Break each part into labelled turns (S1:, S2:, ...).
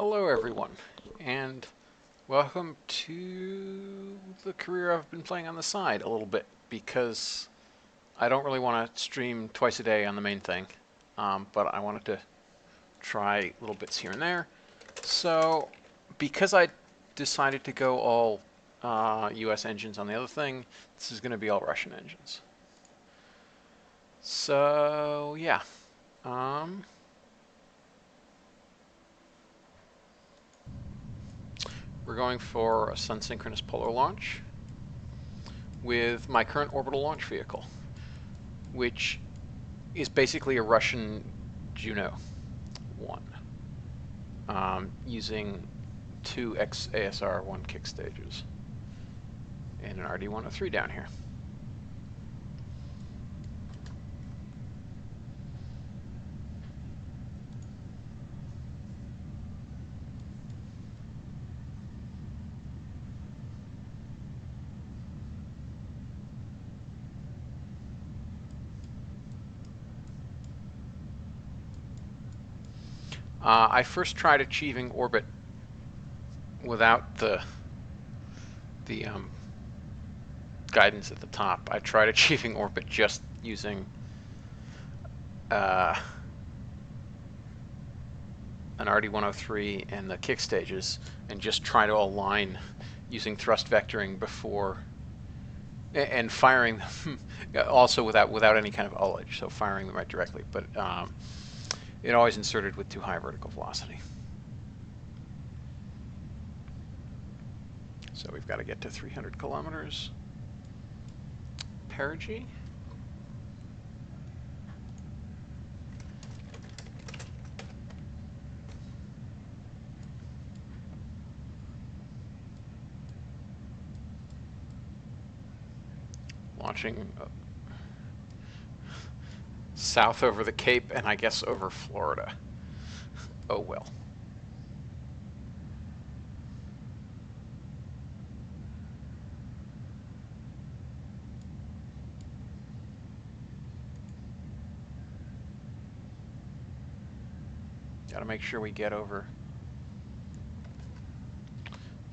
S1: Hello everyone, and welcome to the career I've been playing on the side a little bit because I don't really want to stream twice a day on the main thing, but I wanted to try little bits here and there. So because I decided to go all US engines on the other thing, this is going to be all Russian engines. So yeah. Um, we're going for a sun-synchronous polar launch with my current orbital launch vehicle, which is basically a Russian Juno 1, using two XASR-1 kick stages and an RD-103 down here. I first tried achieving orbit without the guidance at the top. I tried achieving orbit just using an RD-103 and the kick stages, and just try to align using thrust vectoring before and firing them also without any kind of ullage, so firing them right directly, but it always inserted with too high vertical velocity. So we've got to get to 300 kilometers. Perigee. Launching south over the Cape and I guess over Florida. Oh well. Got to make sure we get over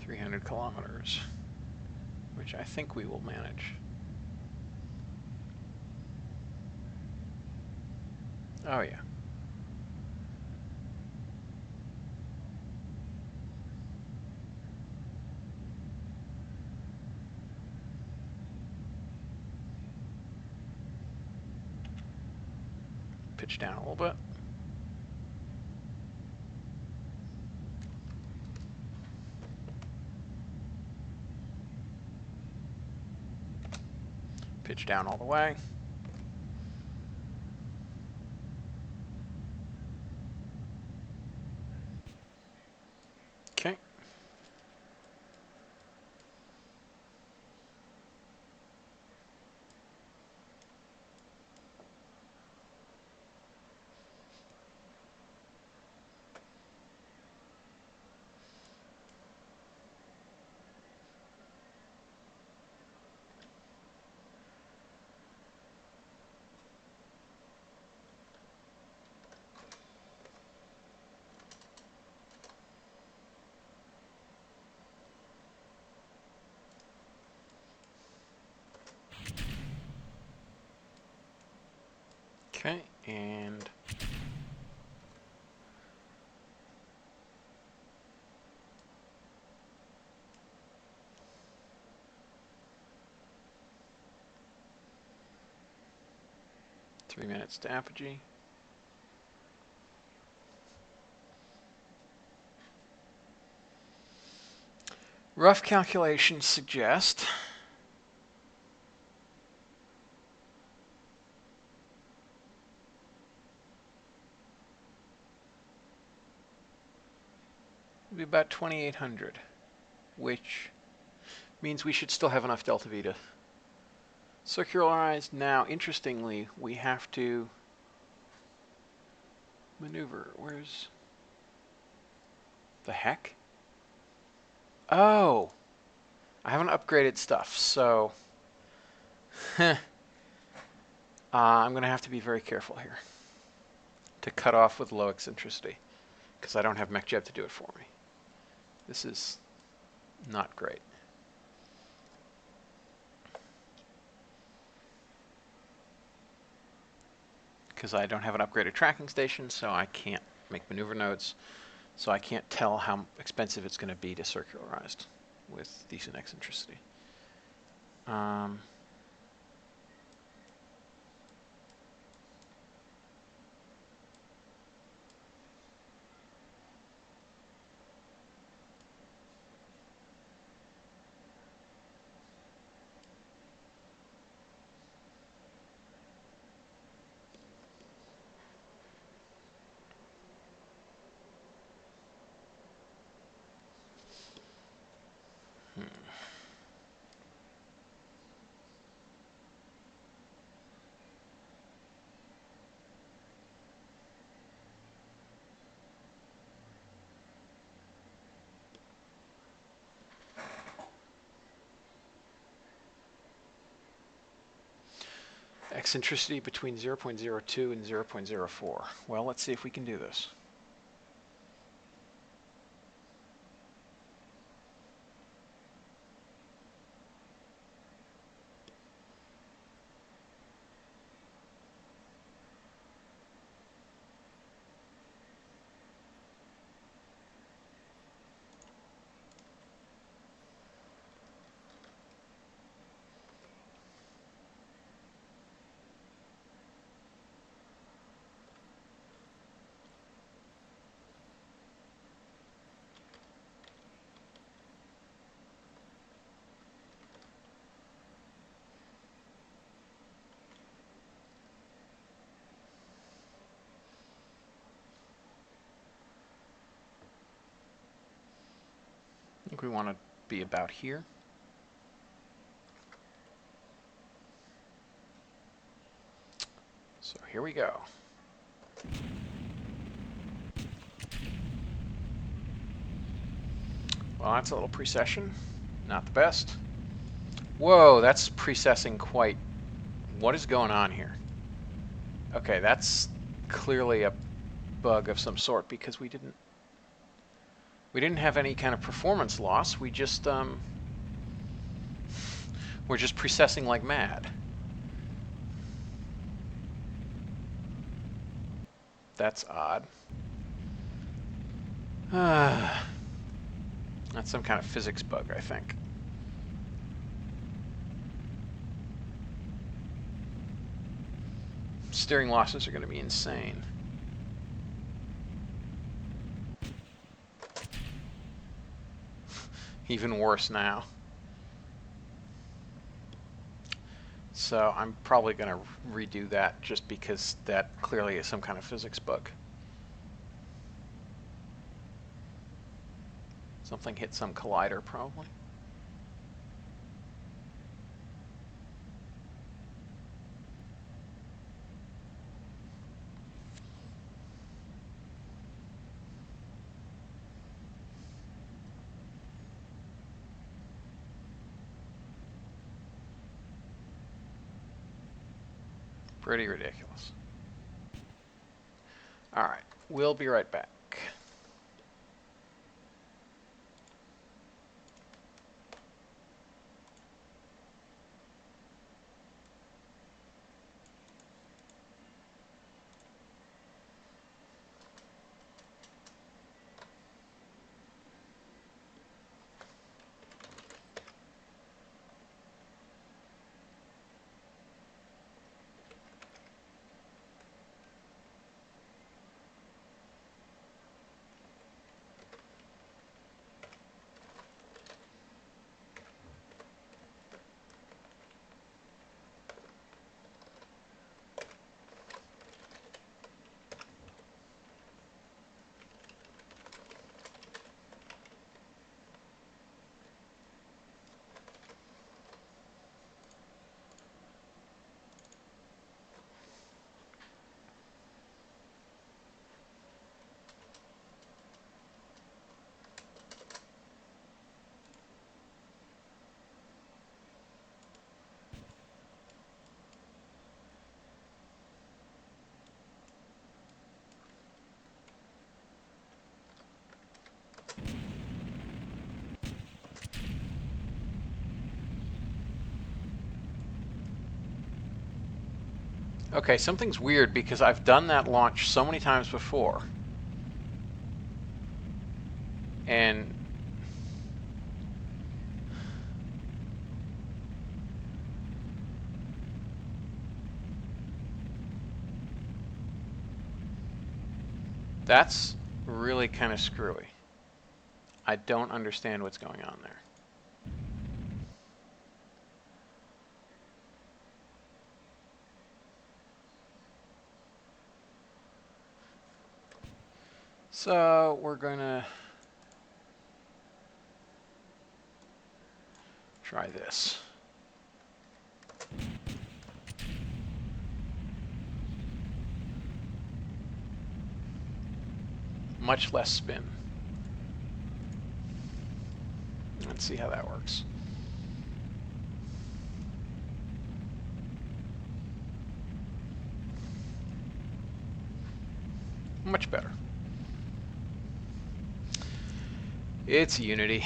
S1: 300 kilometers, which I think we will manage. Oh yeah. Pitch down a little bit. Pitch down all the way. Okay. Okay, and three minutes to apogee. Rough calculations suggest it'll be about 2,800, which means we should still have enough delta V to circularize. Now, interestingly, we have to maneuver. Where's the heck? Oh, I haven't upgraded stuff, so I'm going to have to be very careful here to cut off with low eccentricity, because I don't have MechJeb to do it for me. This is not great. Because I don't have an upgraded tracking station, so I can't make maneuver nodes. So I can't tell how expensive it's going to be to circularize with decent eccentricity. Eccentricity between 0.02 and 0.04. Well, let's see if we can do this. I think we want to be about here. So here we go. Well, that's a little precession. Not the best. Whoa, that's precessing quite. What is going on here? Okay, that's clearly a bug of some sort because we didn't have any kind of performance loss. We're just precessing like mad. That's odd. That's some kind of physics bug, I think. Steering losses are going to be insane. Even worse now. So I'm probably going to redo that just because that clearly is some kind of physics bug. Something hit some collider, probably. Pretty ridiculous. All right, we'll be right back. Okay, something's weird because I've done that launch so many times before. And that's really kind of screwy. I don't understand what's going on there. So we're going to try this. Much less spin. Let's see how that works. Much better. It's Unity.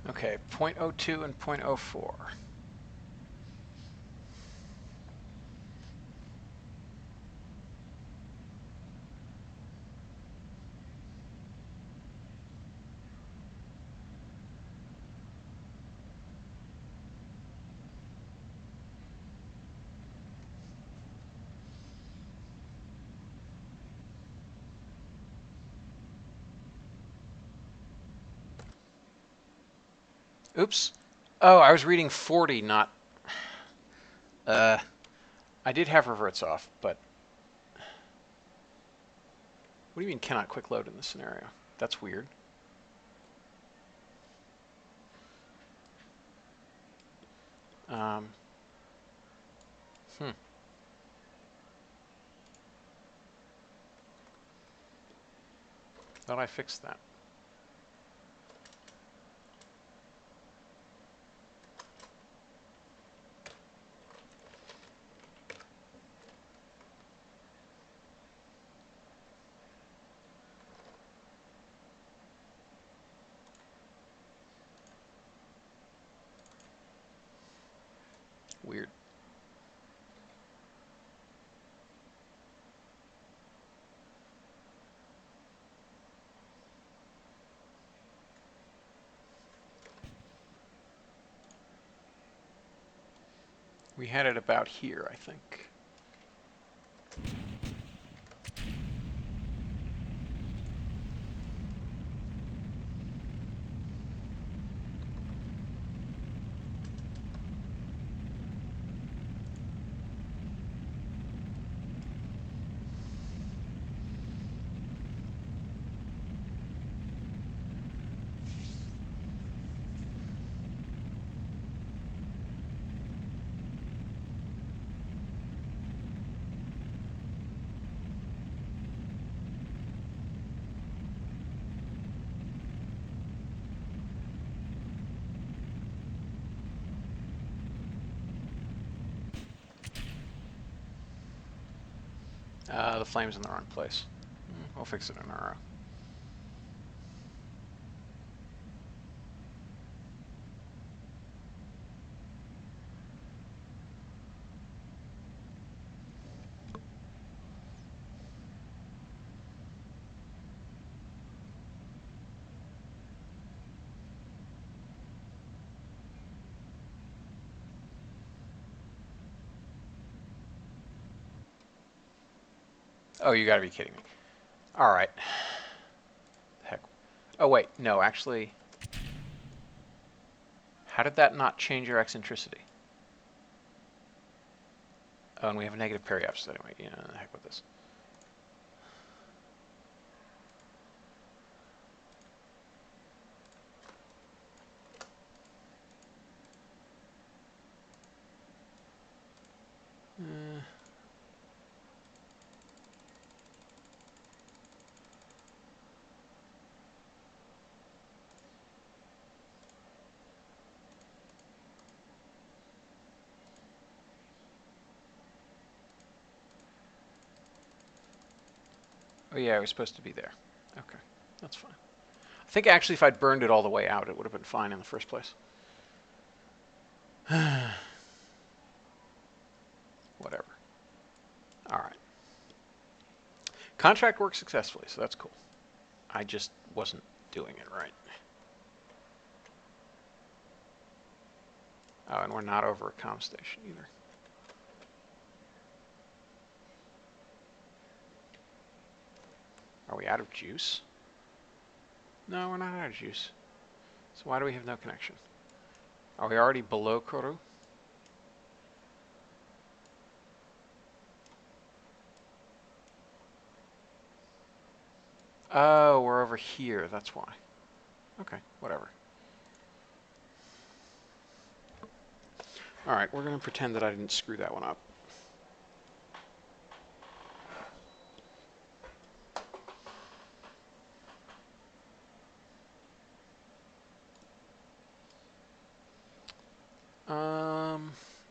S1: Okay, 0.02 and 0.04. Oops. Oh, I was reading 40, not... I did have reverts off, but... What do you mean cannot quick load in this scenario? That's weird. Um, hmm. Thought I fixed that. Weird. We had it about here, I think. The flame's in the wrong place. We'll fix it in a row. Oh, you gotta be kidding me. All right. Heck. Oh, wait. No, actually. How did that not change your eccentricity? Oh, and we have a negative periapsis anyway. Yeah, the heck with this. Oh yeah, it was supposed to be there. Okay, that's fine. I think actually if I'd burned it all the way out, it would have been fine in the first place. Whatever. All right. Contract worked successfully, so that's cool. I just wasn't doing it right. Oh, and we're not over a comm station either. Are we out of juice? No, we're not out of juice. So why do we have no connection? Are we already below Koru? Oh, we're over here. That's why. Okay, whatever. All right, we're going to pretend that I didn't screw that one up.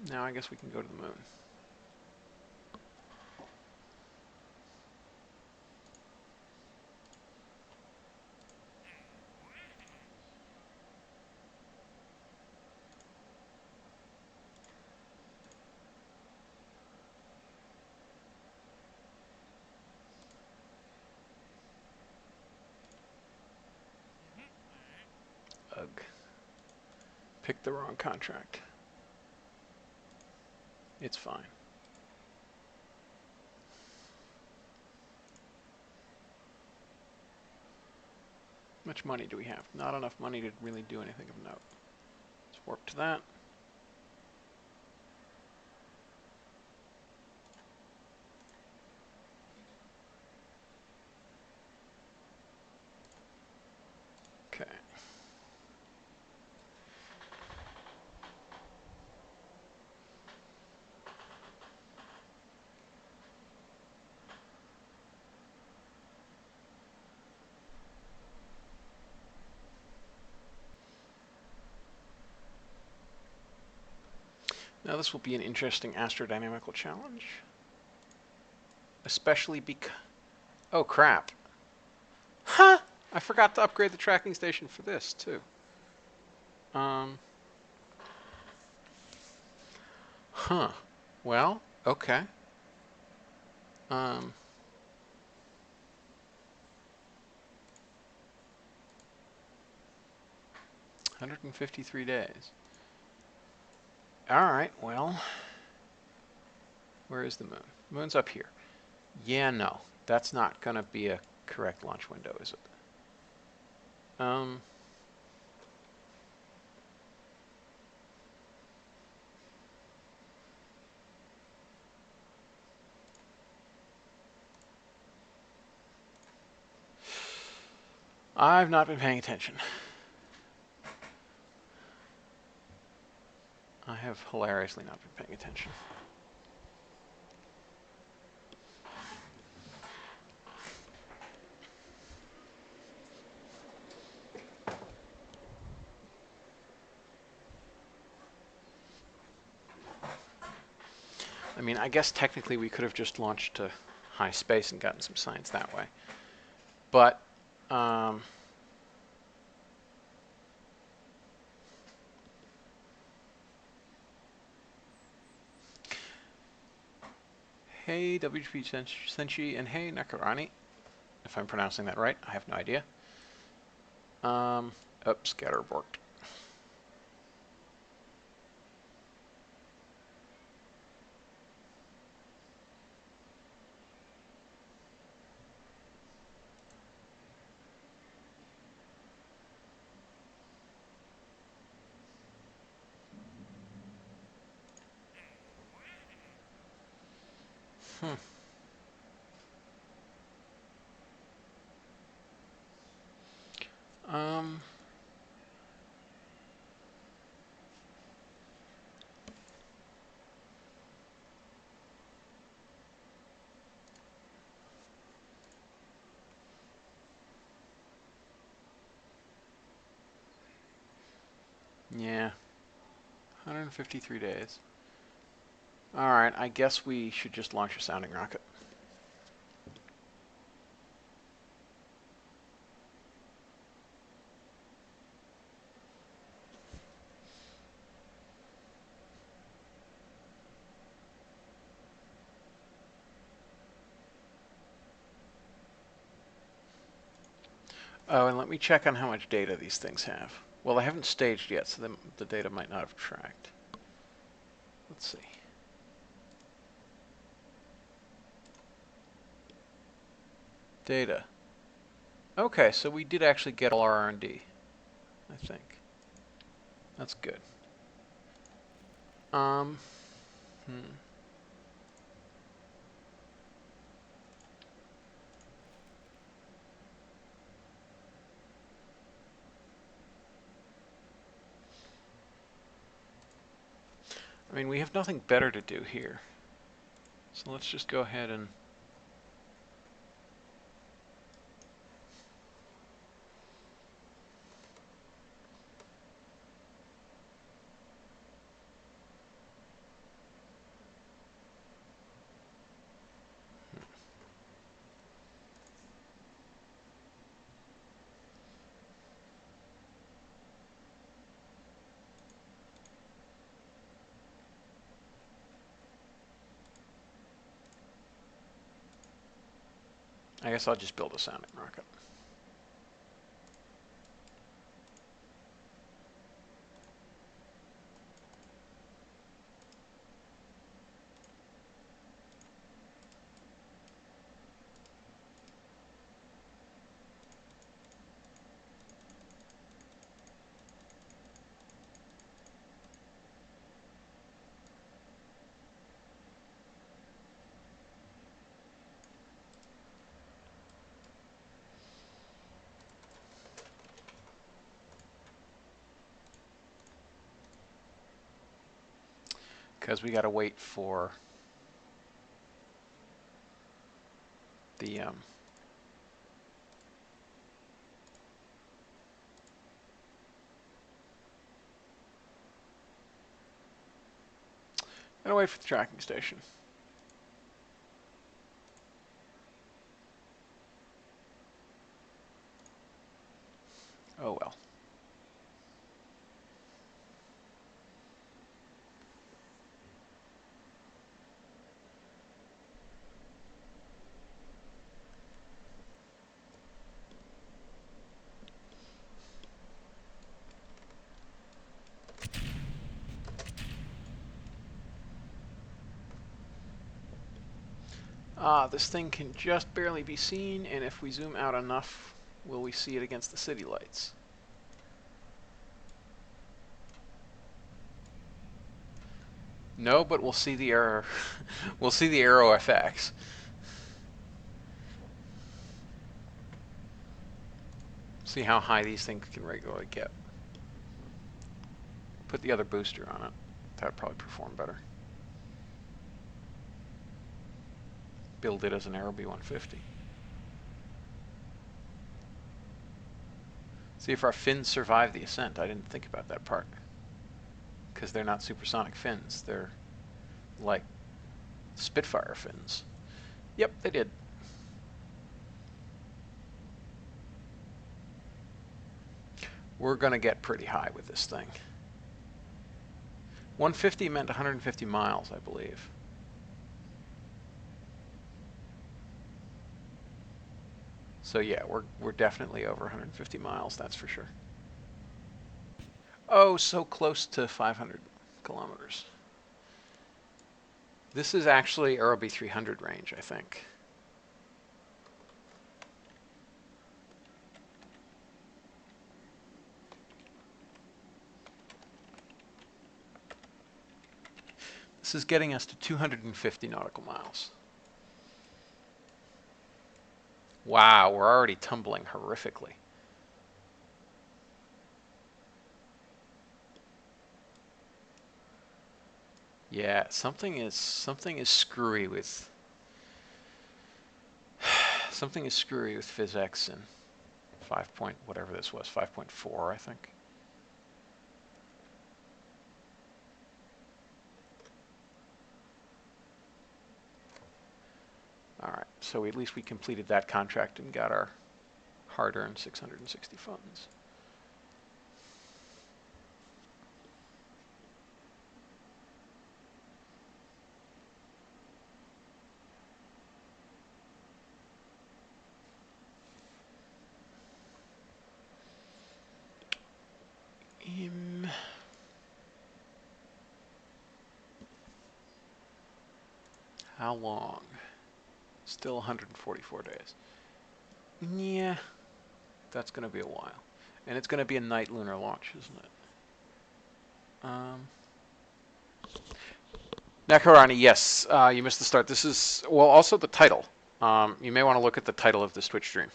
S1: Now I guess we can go to the moon. Ugh. Picked the wrong contract. It's fine. How much money do we have? Not enough money to really do anything of note. Let's warp to that. Okay. Now this will be an interesting astrodynamical challenge. Especially because... Oh, crap. Huh! I forgot to upgrade the tracking station for this, too. Huh. Well, okay. 153 days. All right, well, where is the moon? The moon's up here. Yeah, no, that's not going to be a correct launch window, is it? I've not been paying attention. I have hilariously not been paying attention. I mean, I guess technically we could have just launched to high space and gotten some science that way. But, hey, WGP Senshi, and hey, Nakarani. If I'm pronouncing that right, I have no idea. Scatterborked. Yeah. 153 days. Alright, I guess we should just launch a sounding rocket. Oh, and let me check on how much data these things have. Well, they haven't staged yet, so the data might not have tracked. Let's see. Data. Okay, so we did actually get all our R&D, I think. That's good. Hmm. I mean, we have nothing better to do here. So let's just go ahead and... I guess I'll just build a sounding rocket. Because we got to wait for the... gotta wait for the tracking station. Oh well. This thing can just barely be seen, and if we zoom out enough, will we see it against the city lights? No, but we'll see the error. We'll see the arrow FX. See how high these things can regularly get. Put the other booster on it. That would probably perform better. Build it as an Aero B-150. See if our fins survive the ascent. I didn't think about that part. Because they're not supersonic fins. They're like Spitfire fins. Yep, they did. We're going to get pretty high with this thing. 150 meant 150 miles, I believe. So yeah, we're definitely over 150 miles, that's for sure. Oh, so close to 500 kilometers. This is actually Aero B300 range, I think. This is getting us to 250 nautical miles. Wow, we're already tumbling horrifically. Yeah, something is screwy with something is screwy with PhysX and 5 point whatever this was, 5.4, I think. All right, so at least we completed that contract and got our hard-earned 660 funds. How long? Still 144 days. Yeah, that's going to be a while. And it's going to be a night lunar launch, isn't it? Nakarani, yes, you missed the start. This is, well, also the title. You may want to look at the title of this Twitch stream.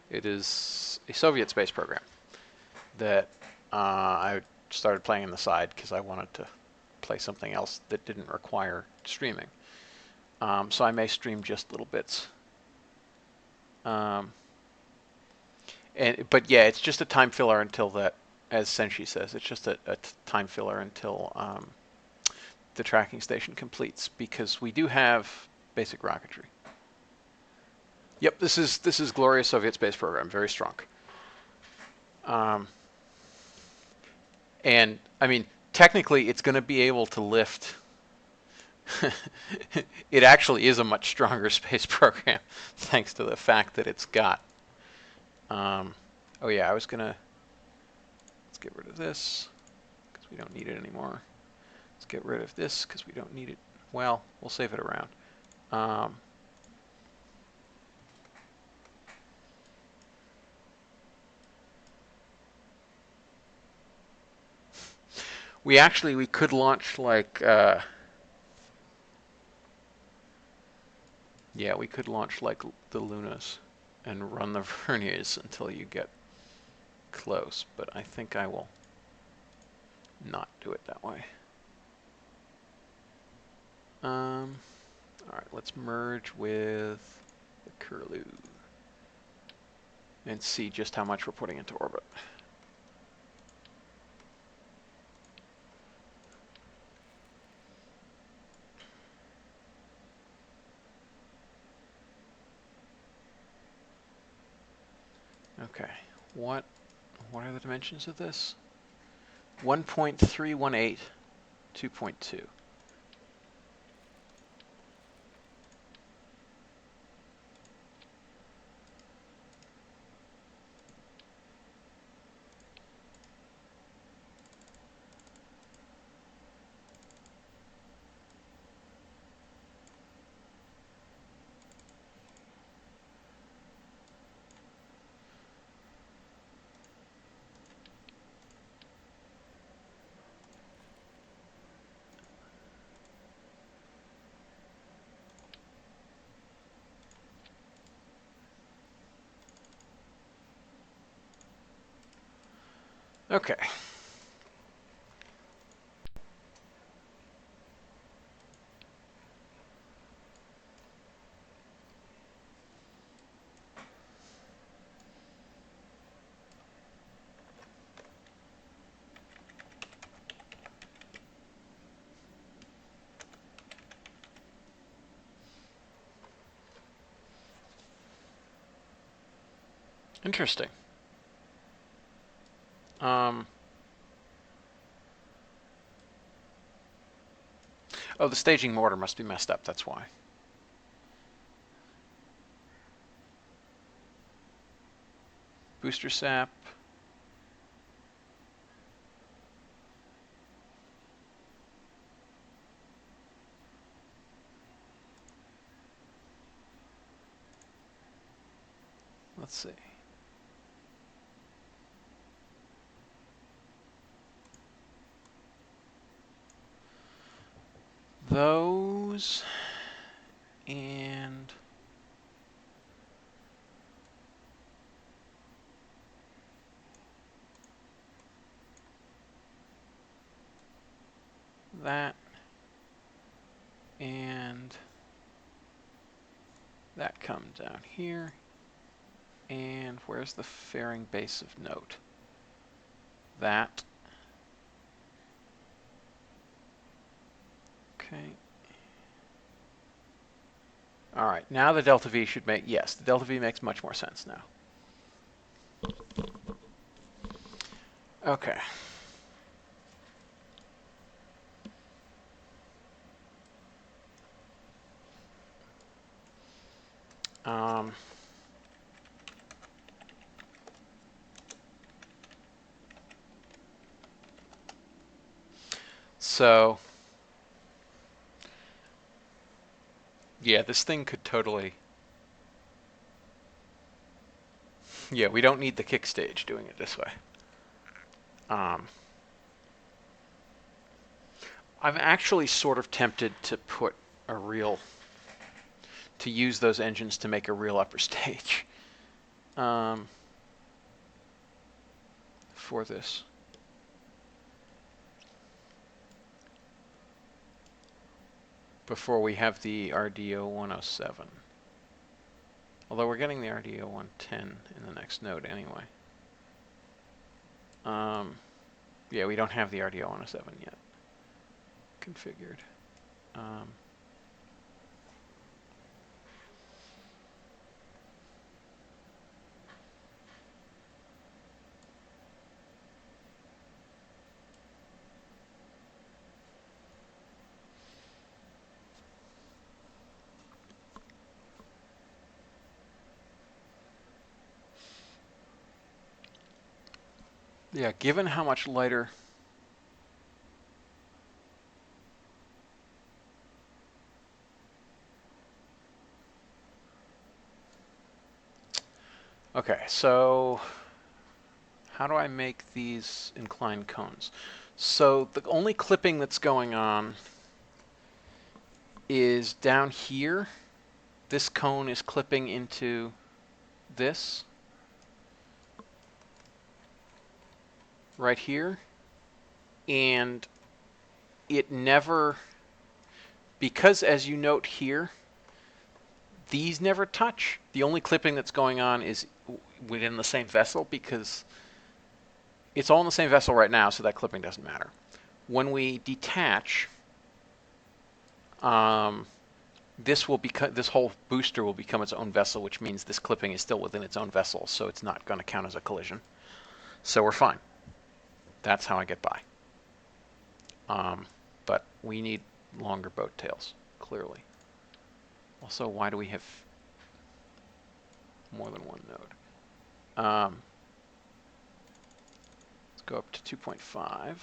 S1: It is a Soviet space program that I started playing on the side because I wanted to play something else that didn't require streaming. So I may stream just little bits. But yeah, it's just a time filler until that, as Senshi says, it's just a time filler until the tracking station completes, because we do have basic rocketry. Yep, this is glorious Soviet space program, very strong. And I mean, technically, it's going to be able to lift. It actually is a much stronger space program, thanks to the fact that it's got. Oh yeah, let's get rid of this because we don't need it anymore. Let's get rid of this because we don't need it. Well, we'll save it around. We could launch like yeah, we could launch like the Lunas and run the verniers until you get close, but I think I will not do it that way. All right, let's merge with the Curlew and see just how much we're putting into orbit. Okay, what are the dimensions of this? 1.318, 2.2. Okay. Interesting. Oh, the staging mortar must be messed up, that's why. Booster sap. Let's see. Those and that and that come down here. And where's the fairing base of note? That. Okay. All right, now the delta V should make, yes, the delta V makes much more sense now. Okay. So Yeah, this thing could totally... Yeah, we don't need the kick stage doing it this way. I'm actually sort of tempted to put a real... to use those engines to make a real upper stage for this. Before we have the RDO 107. Although we're getting the RDO 110 in the next node anyway. Yeah, we don't have the RDO 107 yet configured. Yeah, given how much lighter... Okay, so how do I make these inclined cones? So the only clipping that's going on is down here. This cone is clipping into this right here, and it never, because as you note here, these never touch. The only clipping that's going on is within the same vessel, because it's all in the same vessel right now, so that clipping doesn't matter. When we detach, this whole booster will become its own vessel, which means this clipping is still within its own vessel, so it's not going to count as a collision. So we're fine. That's how I get by. But we need longer boat tails, clearly. Also, why do we have more than one node? Let's go up to 2.5.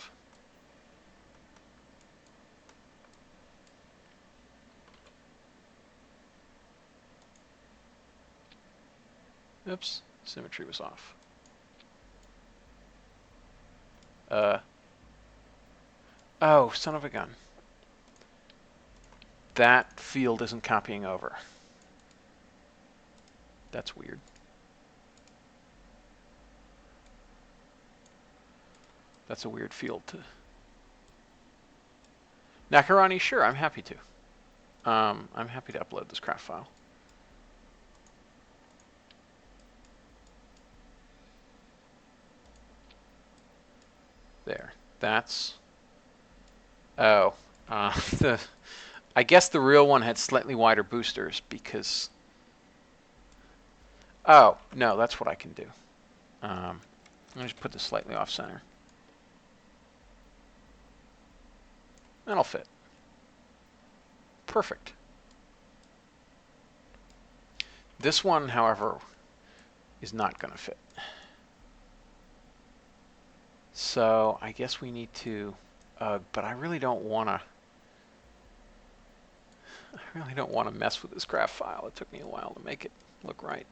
S1: Oops, symmetry was off. Oh, son of a gun. That field isn't copying over. That's weird. That's a weird field to... Nakarani, sure, I'm happy to. I'm happy to upload this craft file. There. That's... Oh. I guess the real one had slightly wider boosters because... Oh, no, that's what I can do. Let me just put this slightly off center. That'll fit. Perfect. This one, however, is not going to fit. So I guess we need to, but I really don't want to. I really don't want to mess with this graph file. It took me a while to make it look right.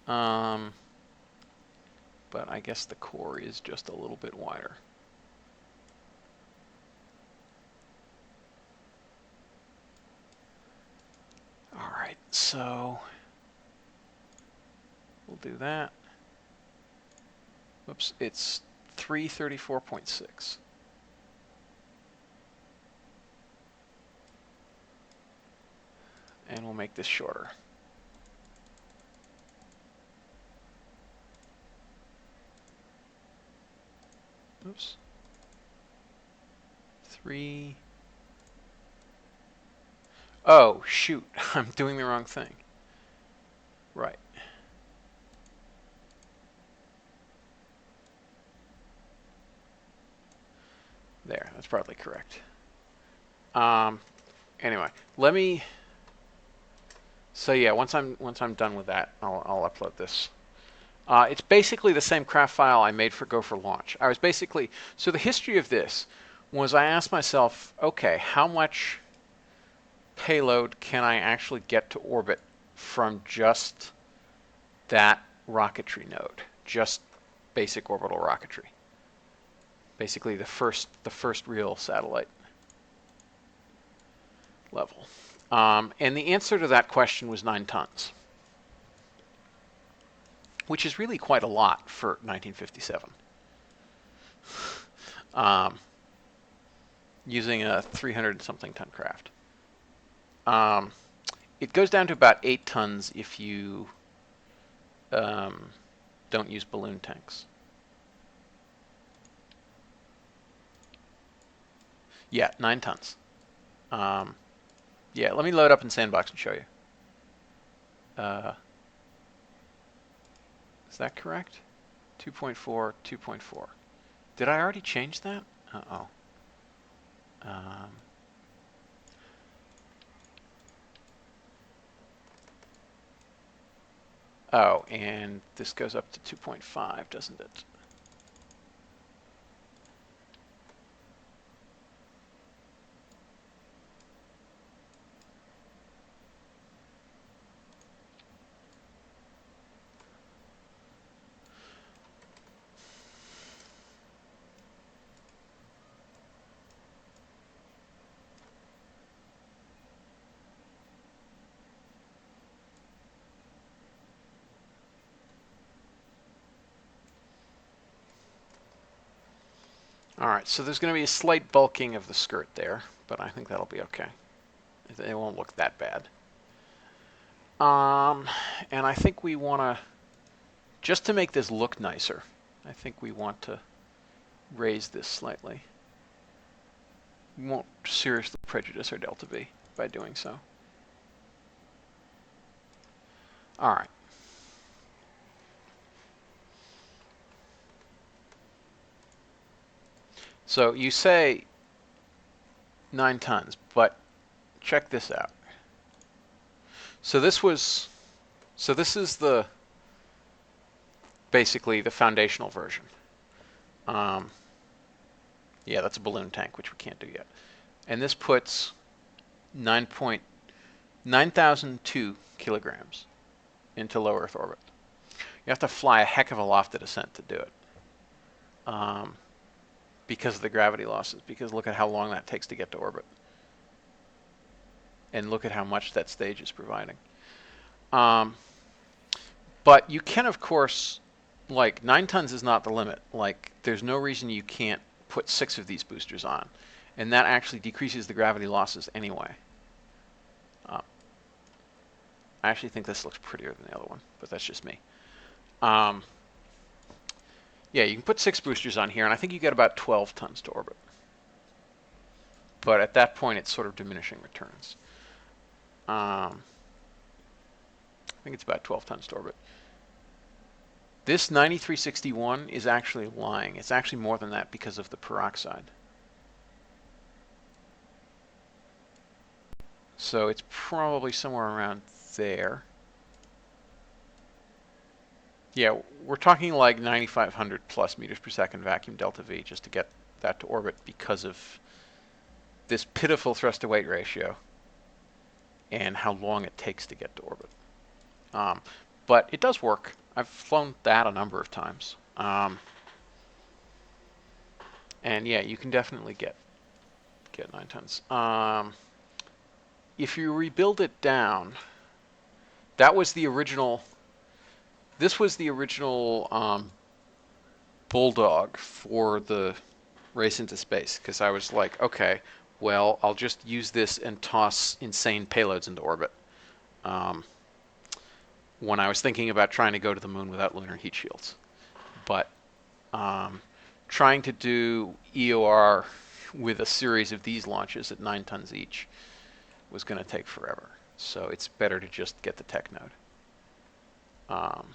S1: But I guess the core is just a little bit wider. All right, so we'll do that. Whoops, it's 334.6. And we'll make this shorter. Oops. 3. Oh, shoot. I'm doing the wrong thing. Right. There, that's probably correct. Anyway, let me... So yeah, once I'm done with that, I'll upload this. It's basically the same craft file I made for Go for Launch. I was basically... So the history of this was I asked myself, okay, how much payload can I actually get to orbit from just that rocketry node, just basic orbital rocketry. Basically the first real satellite level. And the answer to that question was 9 tons, which is really quite a lot for 1957. Using a 300-something ton craft. It goes down to about 8 tons if you don't use balloon tanks. Yeah, 9 tons. Yeah, let me load up in Sandbox and show you. Is that correct? 2.4, 2.4. Did I already change that? Uh-oh. Oh, and this goes up to 2.5, doesn't it? All right, so there's going to be a slight bulking of the skirt there, but I think that'll be okay. It won't look that bad. And I think we want to, just to make this look nicer, I think we want to raise this slightly. We won't seriously prejudice our delta V by doing so. All right. So you say 9 tons, but check this out. So this is basically the foundational version. Yeah, that's a balloon tank, which we can't do yet. And this puts 9,002 kilograms into low Earth orbit. You have to fly a heck of a lofted ascent to do it. Because of the gravity losses, because look at how long that takes to get to orbit. And look at how much that stage is providing. But you can, of course, like 9 tons is not the limit. Like there's no reason you can't put 6 of these boosters on. And that actually decreases the gravity losses anyway. I actually think this looks prettier than the other one, but that's just me. Yeah, you can put 6 boosters on here, and I think you get about 12 tons to orbit. But at that point, it's sort of diminishing returns. I think it's about 12 tons to orbit. This 9361 is actually lying. It's actually more than that because of the peroxide. So it's probably somewhere around there. Yeah, we're talking like 9,500 plus meters per second vacuum delta V just to get that to orbit because of this pitiful thrust to weight ratio and how long it takes to get to orbit. But it does work. I've flown that a number of times. And yeah, you can definitely get 9 tons. If you rebuild it down, that was the original. This was the original bulldog for the race into space, because I was like, okay, well, I'll just use this and toss insane payloads into orbit. When I was thinking about trying to go to the moon without lunar heat shields. But trying to do EOR with a series of these launches at 9 tons each was going to take forever. So it's better to just get the tech node. All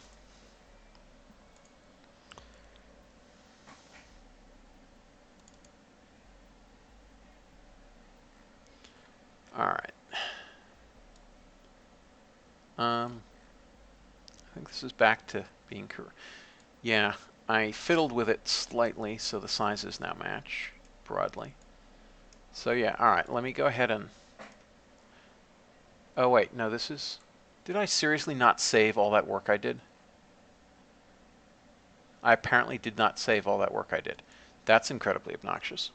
S1: right. I think this is back to being correct. Yeah, I fiddled with it slightly so the sizes now match broadly. So yeah, all right, let me go ahead and Oh wait, no, this is... Did I seriously not save all that work I did? I apparently did not save all that work I did. That's incredibly obnoxious.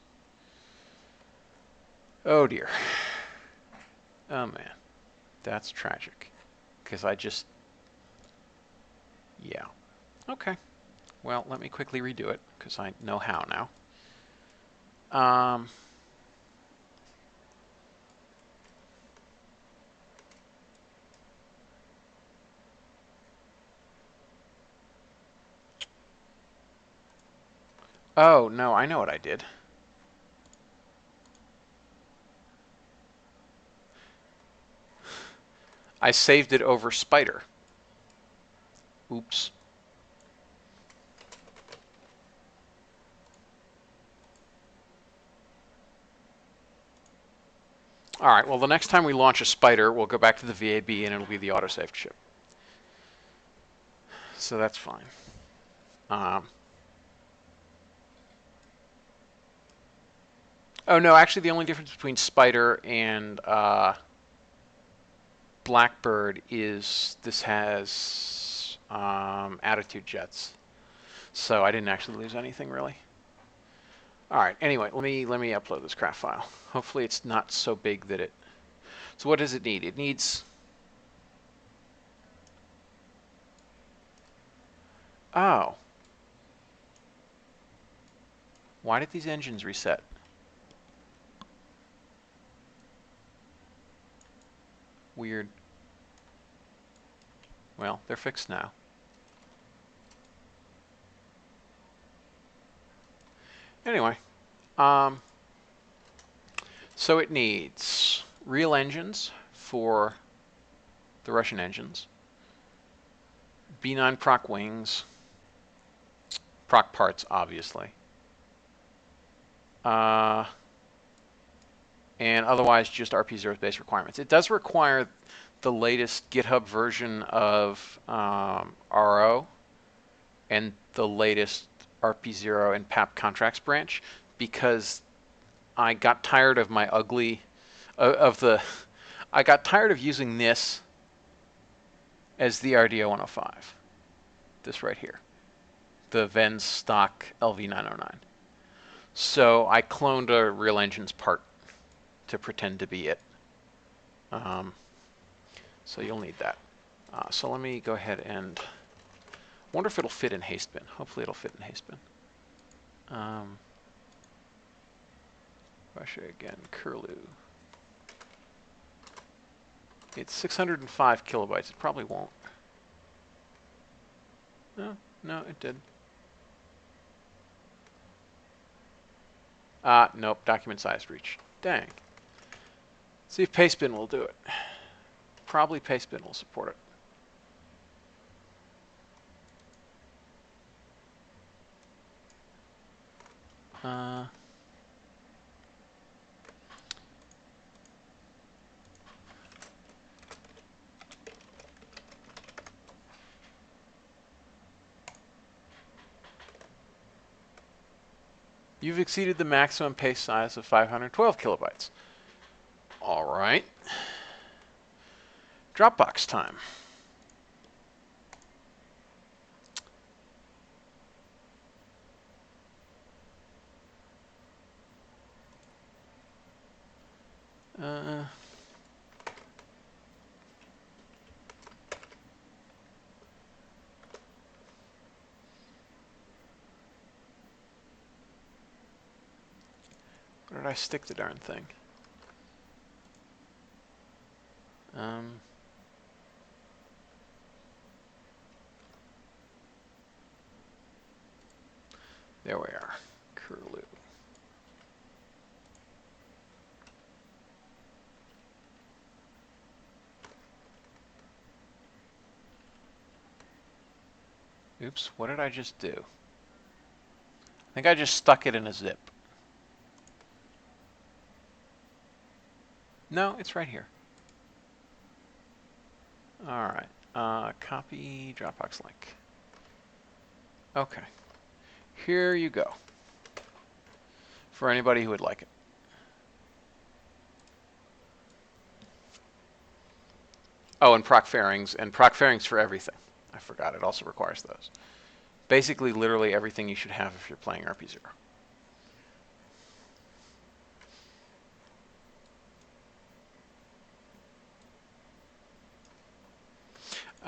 S1: Oh dear. Oh man. That's tragic. Because I just... Yeah. Okay. Well, let me quickly redo it, because I know how now. Oh, no, I know what I did. I saved it over Spider. Oops. All right, well, the next time we launch a Spider, we'll go back to the VAB and it'll be the autosaved chip. So that's fine. Oh, no, actually, the only difference between Spider and Blackbird is this has attitude jets. So I didn't actually lose anything, really. All right, anyway, let me upload this craft file. Hopefully it's not so big that it... So what does it need? It needs... Oh. Why did these engines reset? Weird. Well, they're fixed now. Anyway, so it needs real engines for the Russian engines, B9 proc wings, proc parts, obviously, and otherwise just RP0 base requirements. It does require the latest GitHub version of RO and the latest RP0 and PAP contracts branch, because I got tired of my ugly, I got tired of using this as the RDO 105, this right here, the Venz stock LV909. So I cloned a real engines part to pretend to be it. So you'll need that. So let me go ahead and wonder if it'll fit in Hastebin. Hopefully it'll fit in Hastebin. Russia again, Curlew. It's 605 kilobytes. It probably won't. No, no, it did. Nope, document size reach. Dang. See if Pastebin will do it. Probably Pastebin will support it. You've exceeded the maximum paste size of 512 kilobytes. All right. Dropbox time. Where did I stick the darn thing? There we are. Curlew. Oops, what did I just do? I think I just stuck it in a zip. No, it's right here. All right. Copy Dropbox link. Okay. Here you go. For anybody who would like it. Oh, and proc fairings, for everything. I forgot, it also requires those. Basically, literally everything you should have if you're playing RP0.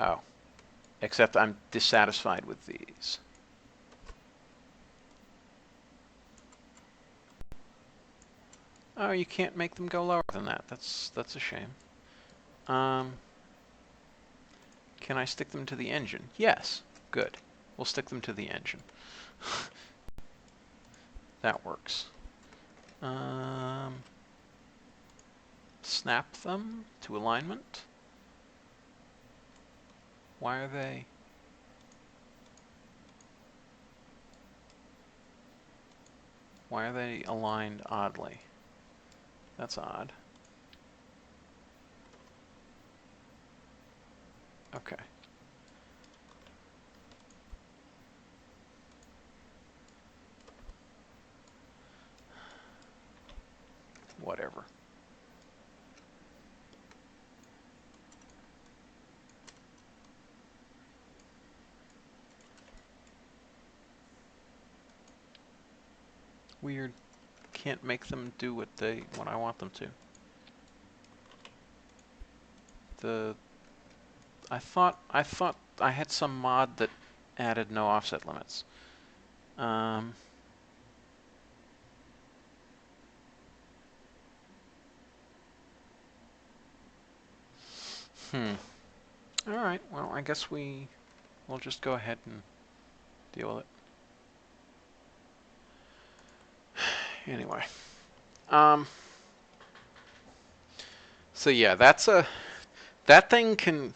S1: Oh, except I'm dissatisfied with these. Oh, you can't make them go lower than that. That's a shame. Can I stick them to the engine? Yes. Good. We'll stick them to the engine. That works. Snap them to alignment. Why are they... Why are they aligned oddly? That's odd. Okay. Whatever. Weird. Can't make them do what I want them to. I thought I had some mod that added no offset limits. All right. Well, I guess we'll just go ahead and deal with it. Anyway. So yeah, that thing can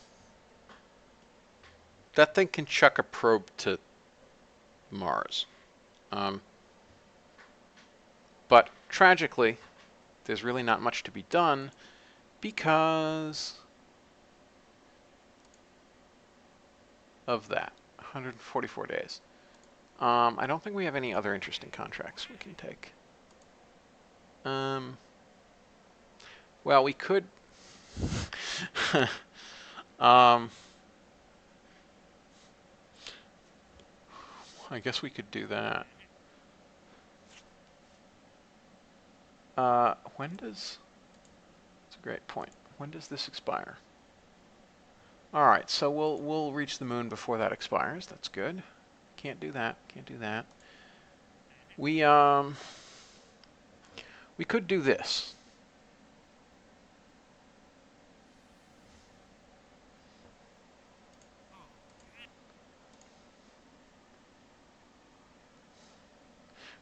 S1: chuck a probe to Mars. But tragically, there's really not much to be done because of that. 144 days. I don't think we have any other interesting contracts we can take. Well, we could... I guess we could do that. When does... That's a great point. When does this expire? All right, so we'll reach the moon before that expires. That's good. Can't do that. Can't do that. We could do this.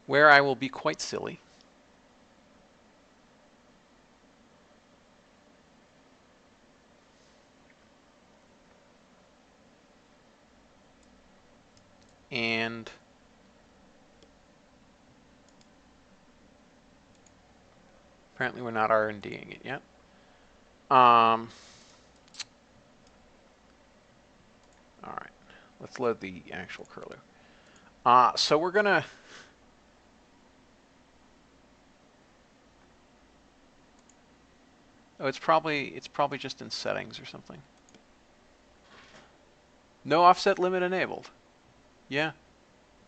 S1: Where I will be quite silly. And apparently we're not R&Ding it yet. All right, let's load the actual curlew. So we're gonna... Oh, it's probably just in settings or something. No offset limit enabled. Yeah,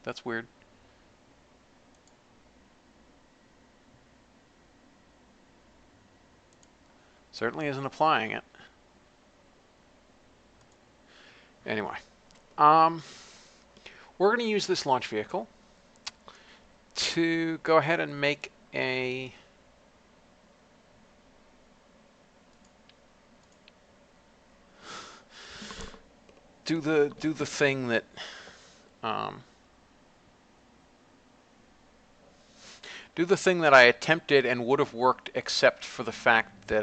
S1: that's weird. Certainly isn't applying it. Anyway, we're going to use this launch vehicle to go ahead and make a... do the thing that do the thing that I attempted and would have worked except for the fact that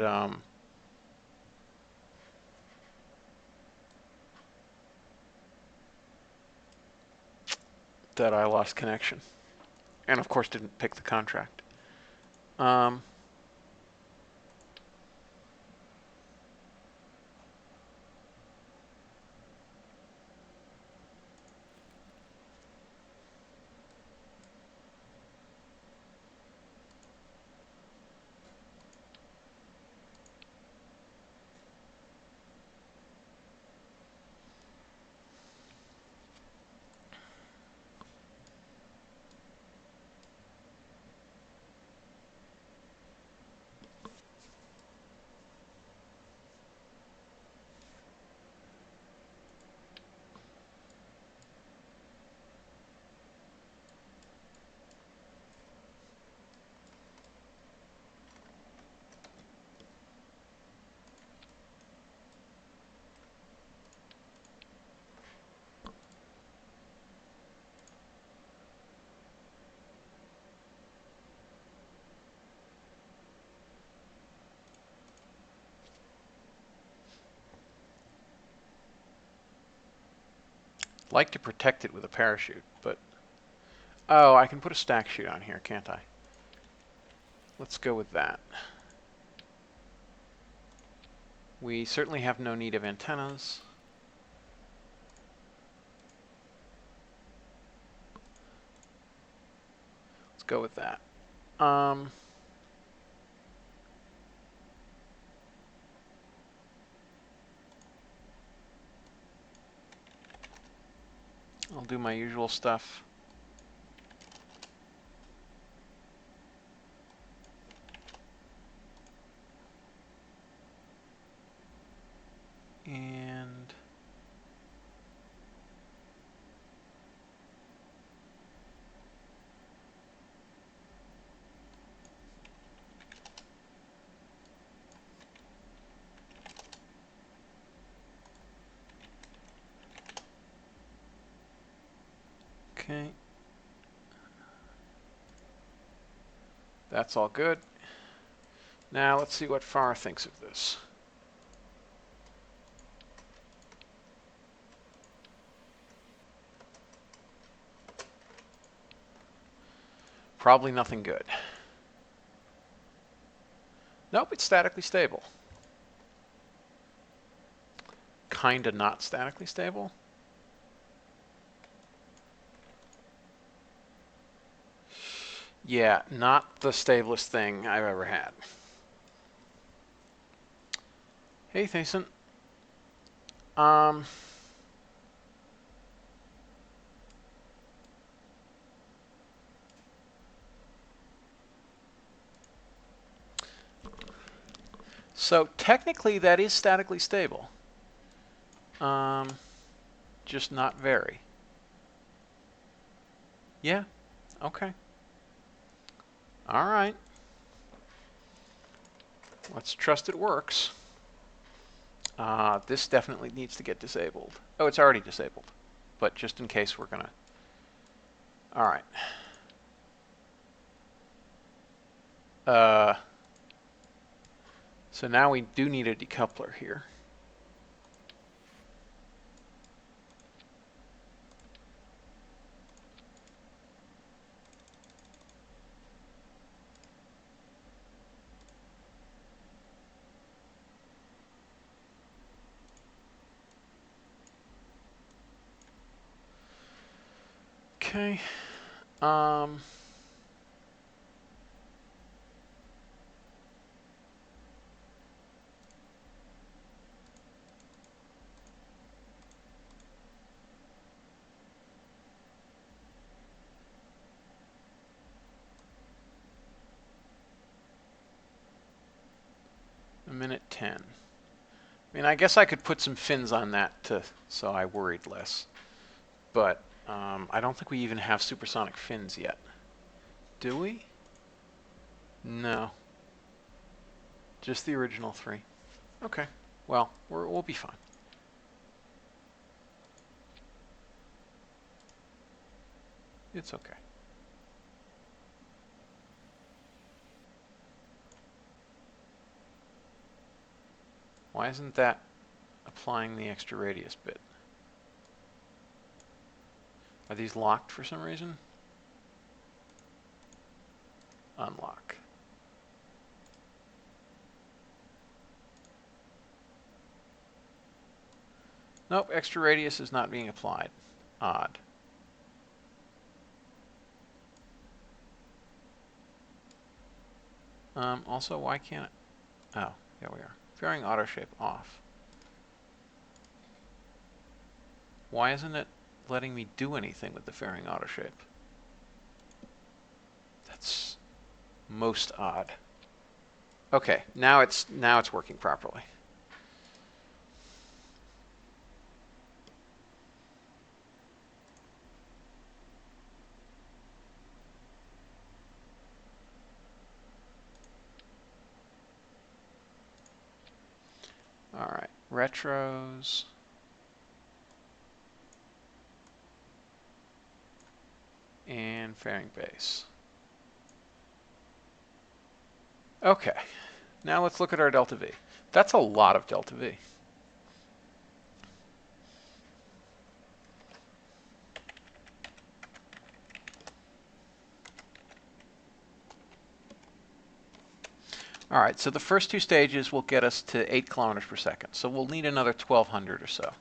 S1: that I lost connection, and of course didn't pick the contract. Like to protect it with a parachute, but... Oh, I can put a stack chute on here, can't I? Let's go with that. We certainly have no need of antennas. Let's go with that. I'll do my usual stuff. And okay. That's all good. Now let's see what Farr thinks of this. Probably nothing good. Nope, it's statically stable. Kinda not statically stable. Yeah, not the stablest thing I've ever had. Hey, Thason. So technically that is statically stable. Just not very. Yeah, okay. All right. Let's trust it works. This definitely needs to get disabled. Oh, it's already disabled. But just in case we're gonna... All right. So now we do need a decoupler here. Okay. A minute 10. I mean, I guess I could put some fins on that so I worried less. But I don't think we even have supersonic fins yet. Do we? No. Just the original 3. Okay. Well, we'll be fine. It's okay. Why isn't that applying the extra radius bit? Are these locked for some reason? Unlock. Nope, extra radius is not being applied. Odd. Also, why can't it? Oh, there we are. Fairing auto shape off. Why isn't it letting me do anything with the fairing auto shape? That's most odd. Okay, now it's working properly. All right, retros. And fairing base. Okay, now let's look at our delta V. That's a lot of delta V. All right, so the first two stages will get us to 8 kilometers per second. So we'll need another 1,200 or so.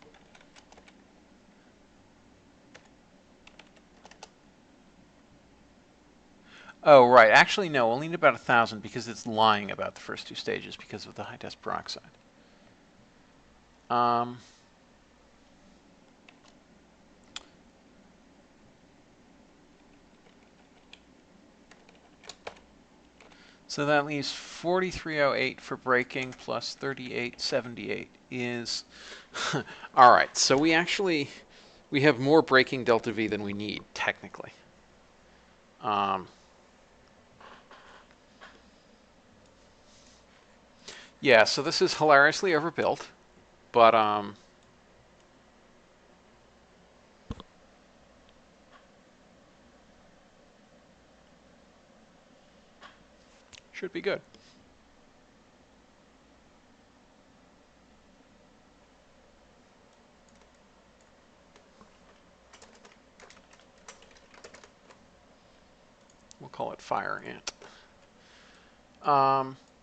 S1: Oh, right. Actually, no, we'll need about 1,000 because it's lying about the first two stages because of the high test peroxide. So that leaves 4,308 for braking plus 3,878 is... All right, so we have more braking delta V than we need, technically. Yeah, so this is hilariously overbuilt, but should be good. We'll call it Fire Ant.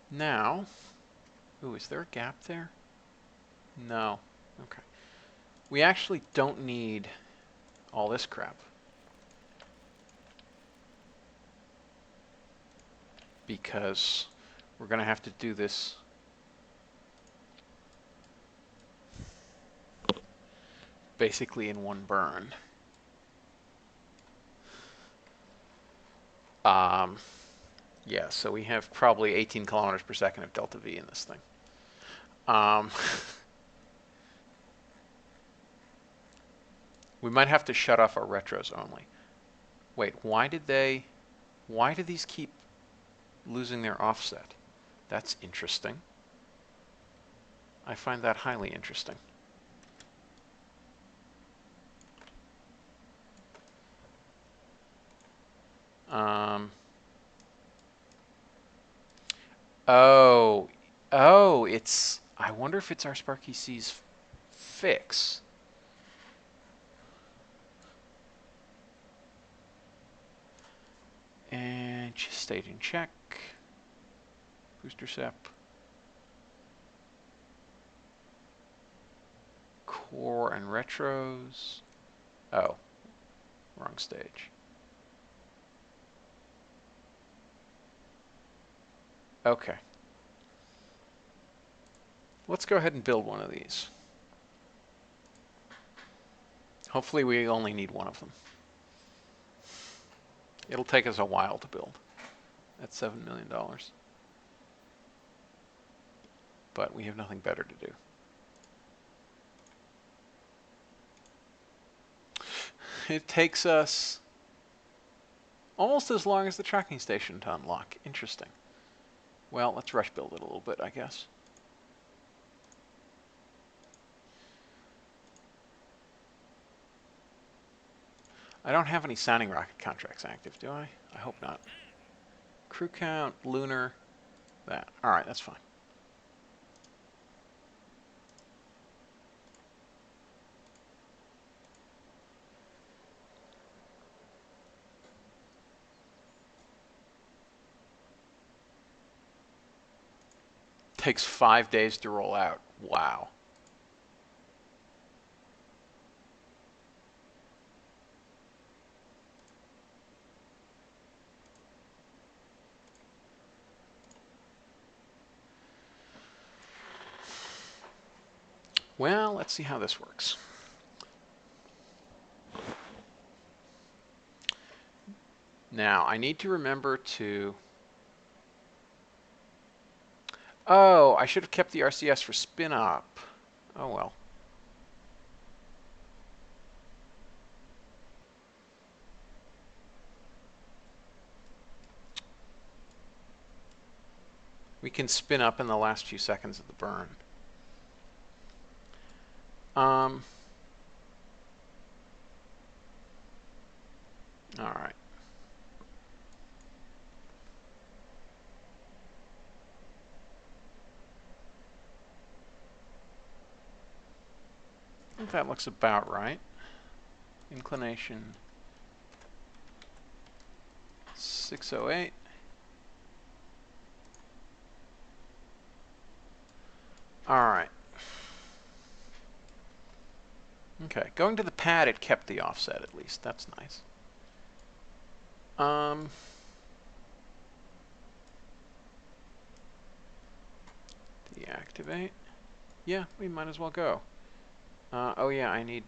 S1: Now, ooh, is there a gap there? No. Okay. We actually don't need all this crap. Because we're going to have to do this basically in one burn. Yeah, so we have probably 18 kilometers per second of delta V in this thing. We might have to shut off our retros only. Wait, why did these keep losing their offset? That's interesting. I find that highly interesting. Oh, it's, I wonder if it's our SparkEC's fix. And just stayed in check. Booster sep. Core and retros. Oh, wrong stage. Okay. Let's go ahead and build one of these. Hopefully we only need one of them. It'll take us a while to build at $7 million. But we have nothing better to do. It takes us almost as long as the tracking station to unlock. Interesting. Well, let's rush build it a little bit, I guess. I don't have any sounding rocket contracts active, do I? I hope not. Crew count, lunar, that. All right, that's fine. Takes 5 days to roll out. Wow. Well, let's see how this works. Now, I need to remember to... Oh, I should have kept the RCS for spin up. Oh well. We can spin up in the last few seconds of the burn. All right. I think that looks about right. Inclination 608. All right. Okay, going to the pad, it kept the offset at least. That's nice. Deactivate. Yeah, we might as well go. Oh yeah, I need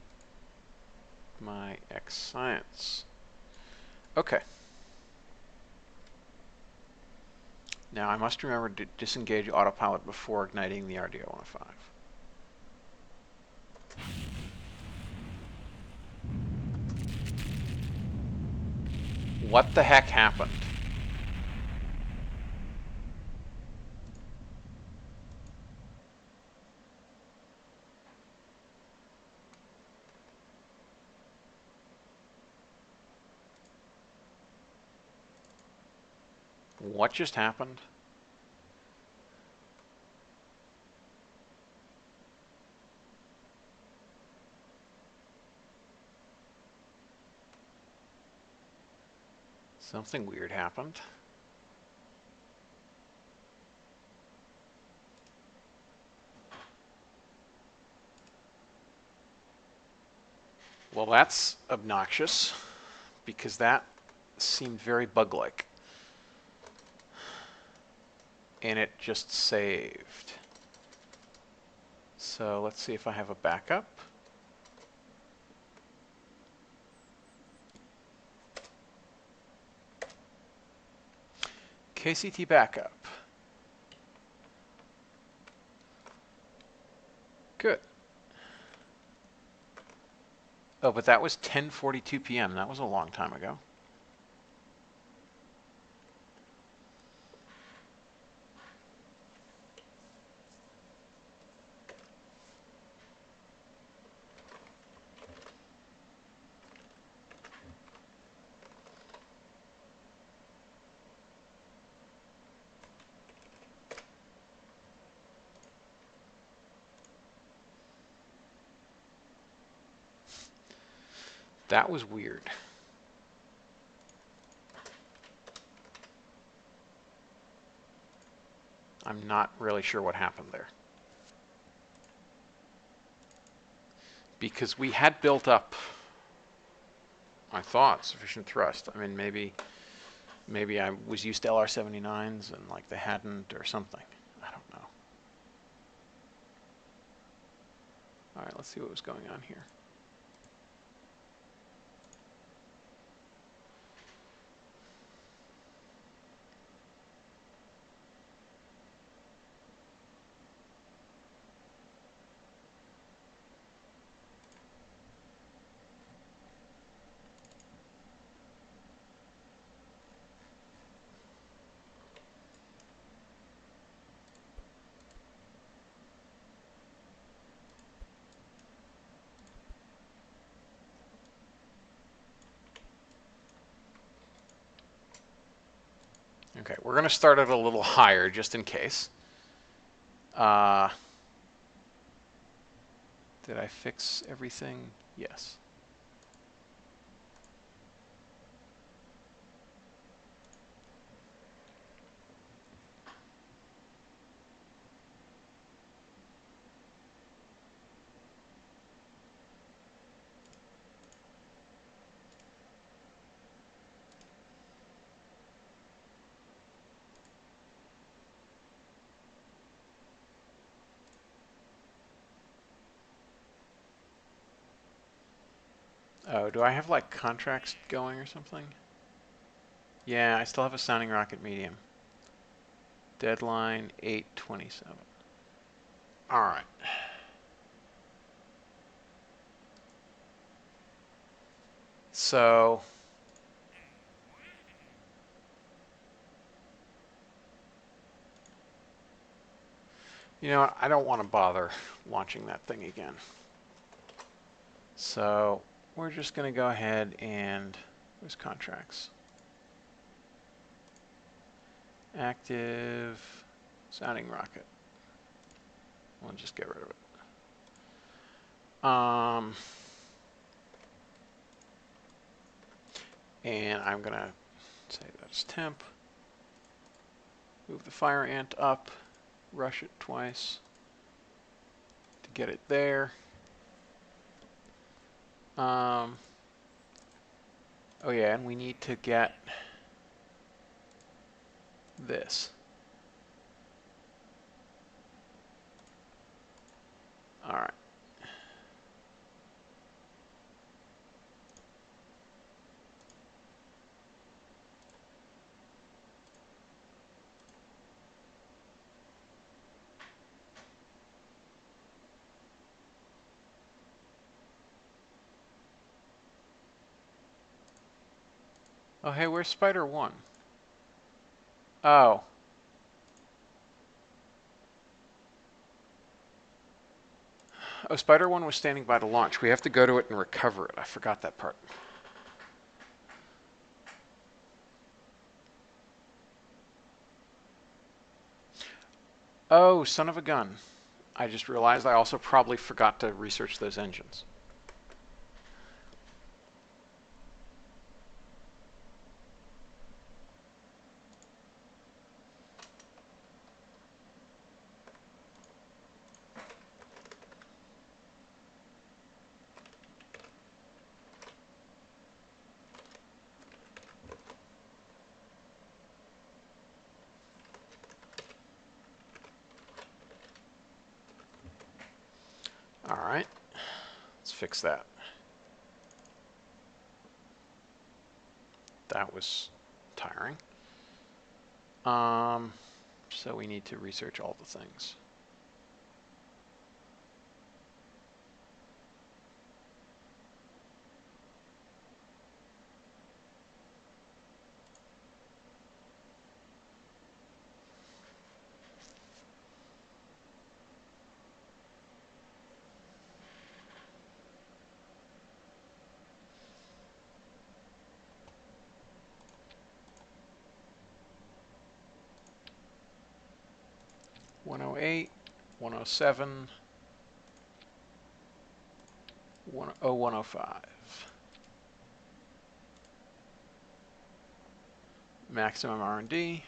S1: my X Science. Okay. Now I must remember to disengage autopilot before igniting the RD-015. What the heck happened? What just happened? Something weird happened. Well, that's obnoxious, because that seemed very bug-like. And it just saved. So let's see if I have a backup. KCT backup. Good. Oh, but that was 10:42 p.m. That was a long time ago. That was weird. I'm not really sure what happened there. Because we had built up, I thought, sufficient thrust. I mean, maybe I was used to LR-79s and like they hadn't or something. I don't know. All right, let's see what was going on here. Okay, we're going to start it a little higher just in case. Did I fix everything? Yes. Oh, do I have like contracts going or something? Yeah, I still have a sounding rocket medium. Deadline 8/27. All right. So you know, I don't want to bother launching that thing again. So we're just going to go ahead and, where's contracts? Active sounding rocket. We'll just get rid of it. And I'm going to say that's temp. Move the fire ant up. Rush it twice. get it there. Oh yeah, and we need to get this. All right. Oh, hey, where's Spider 1? Oh. Oh, Spider 1 was standing by to launch. We have to go to it and recover it. I forgot that part. Oh, son of a gun. I just realized I also probably forgot to research those engines. All right. Let's fix that. That was tiring. So we need to research all the things. One 108, 107, 105. Maximum R&D.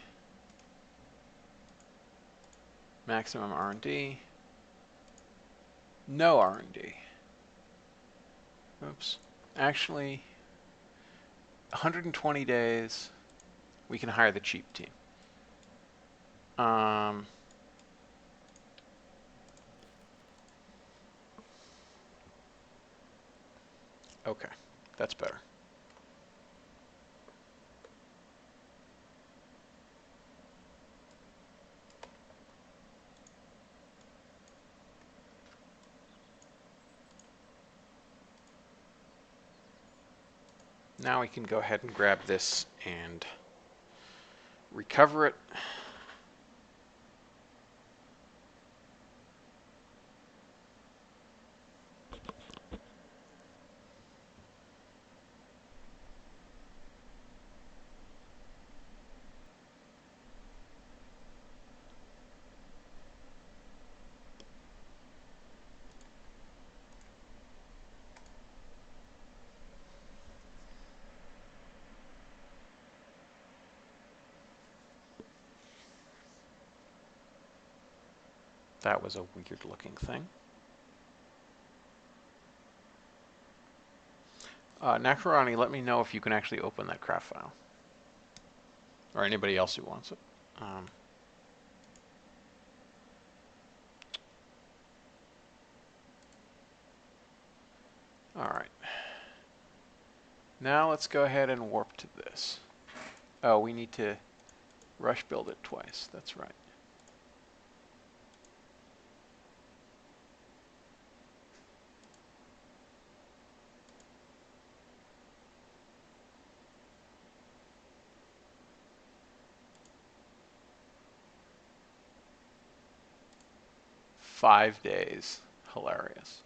S1: Maximum R&D. No R&D. Oops. Actually, 120 days, we can hire the cheap team. Okay, that's better. Now we can go ahead and grab this and recover it. That was a weird looking thing. Nakarani, let me know if you can actually open that craft file. Or anybody else who wants it. All right. Now let's go ahead and warp to this. Oh, we need to rush build it twice. That's right. Five days. Hilarious.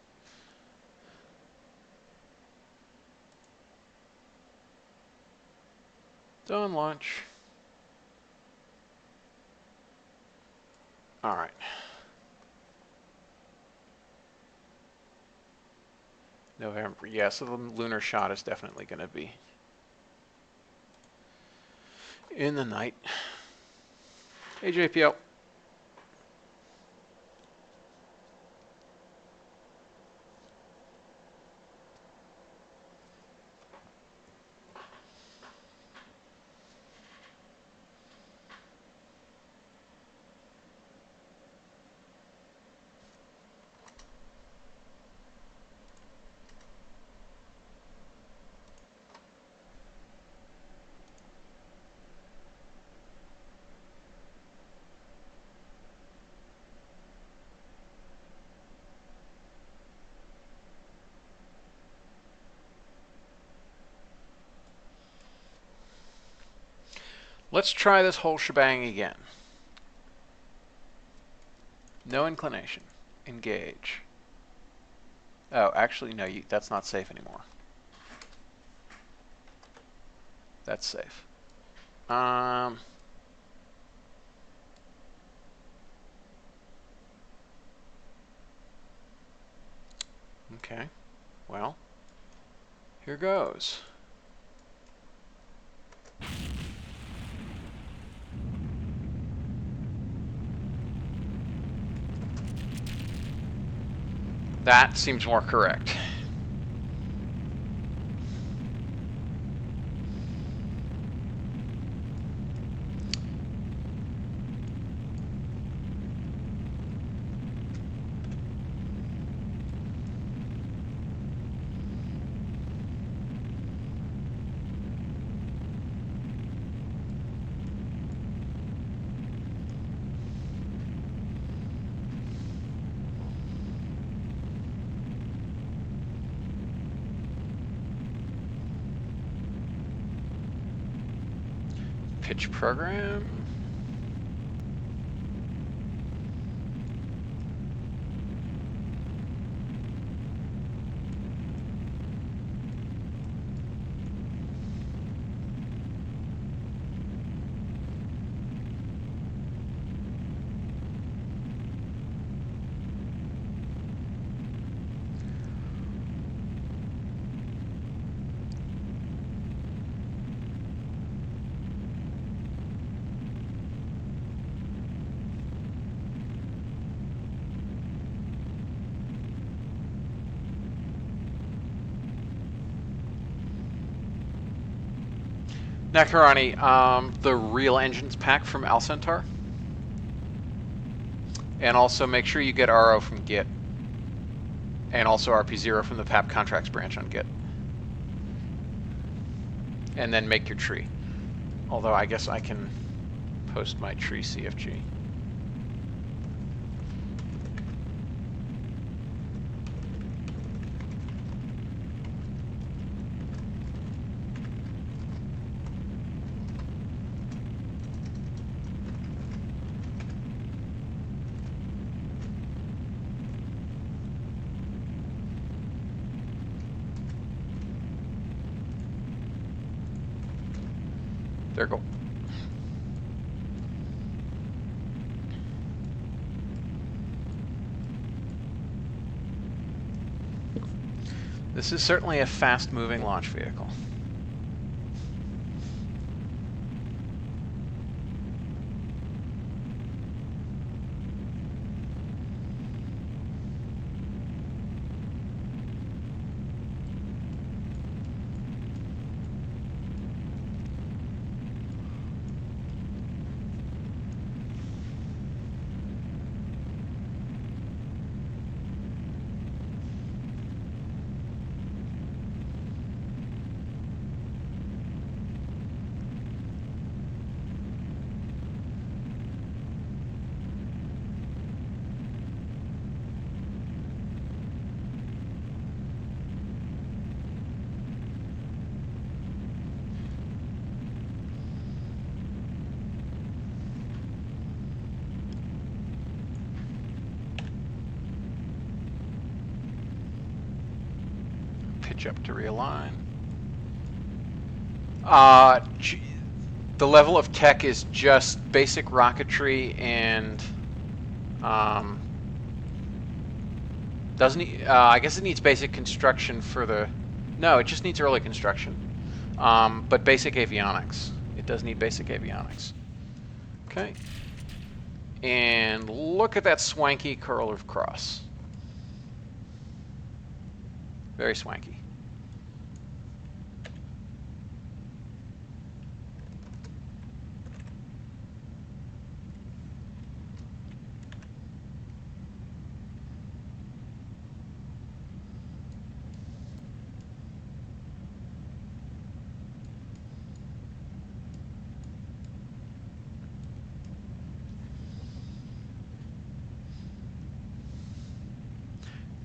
S1: Done launch. All right. November. Yeah, so the lunar shot is definitely going to be in the night. Hey, JPL. let's try this whole shebang again. No inclination. Engage. Oh, actually, no, that's not safe anymore. That's safe. Okay. Well, here goes. That seems more correct. Pitch program. Nakarani, the real engines pack from Alcentar. And also make sure you get RO from Git. And also RP0 from the PAP contracts branch on Git. And then make your tree. Although I guess I can post my tree CFG. There you go. This is certainly a fast-moving launch vehicle. Pitch up to realign. The level of tech is just basic rocketry and doesn't I guess it needs basic construction for the. No, it just needs early construction, but basic avionics. It does need basic avionics. Okay. And look at that swanky curved cross. Very swanky.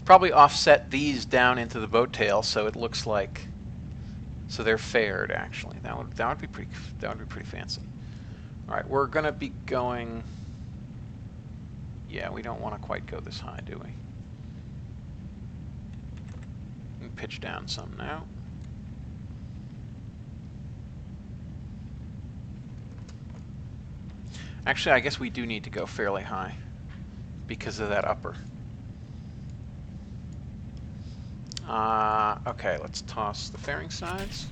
S1: Probably offset these down into the boat tail so it looks like, so they're faired actually. That would be pretty fancy. All right, we're going to be going... Yeah, we don't want to quite go this high, do we? We can pitch down some now. Actually, I guess we do need to go fairly high because of that upper. Okay, let's toss the fairing sides.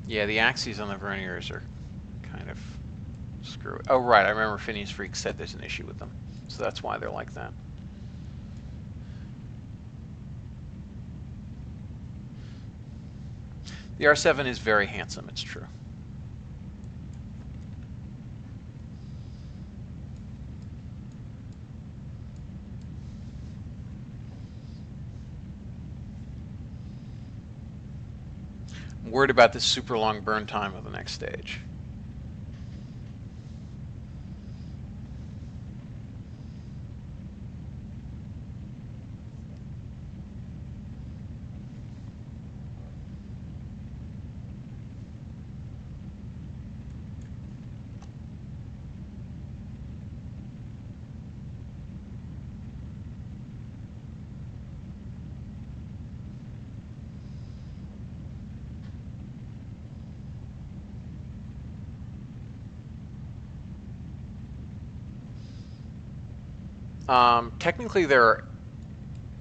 S1: Yeah, the axes on the verniers are kind of screwy. Oh, right, I remember Phineas Freak said there's an issue with them. So that's why they're like that. The R7 is very handsome, it's true. I'm worried about this super long burn time of the next stage. Technically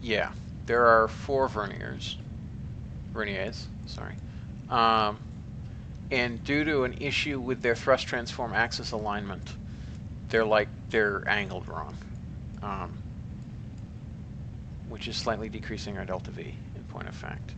S1: yeah, there are 4 verniers, sorry. And due to an issue with their thrust transform axis alignment, they're angled wrong, which is slightly decreasing our delta V in point of fact.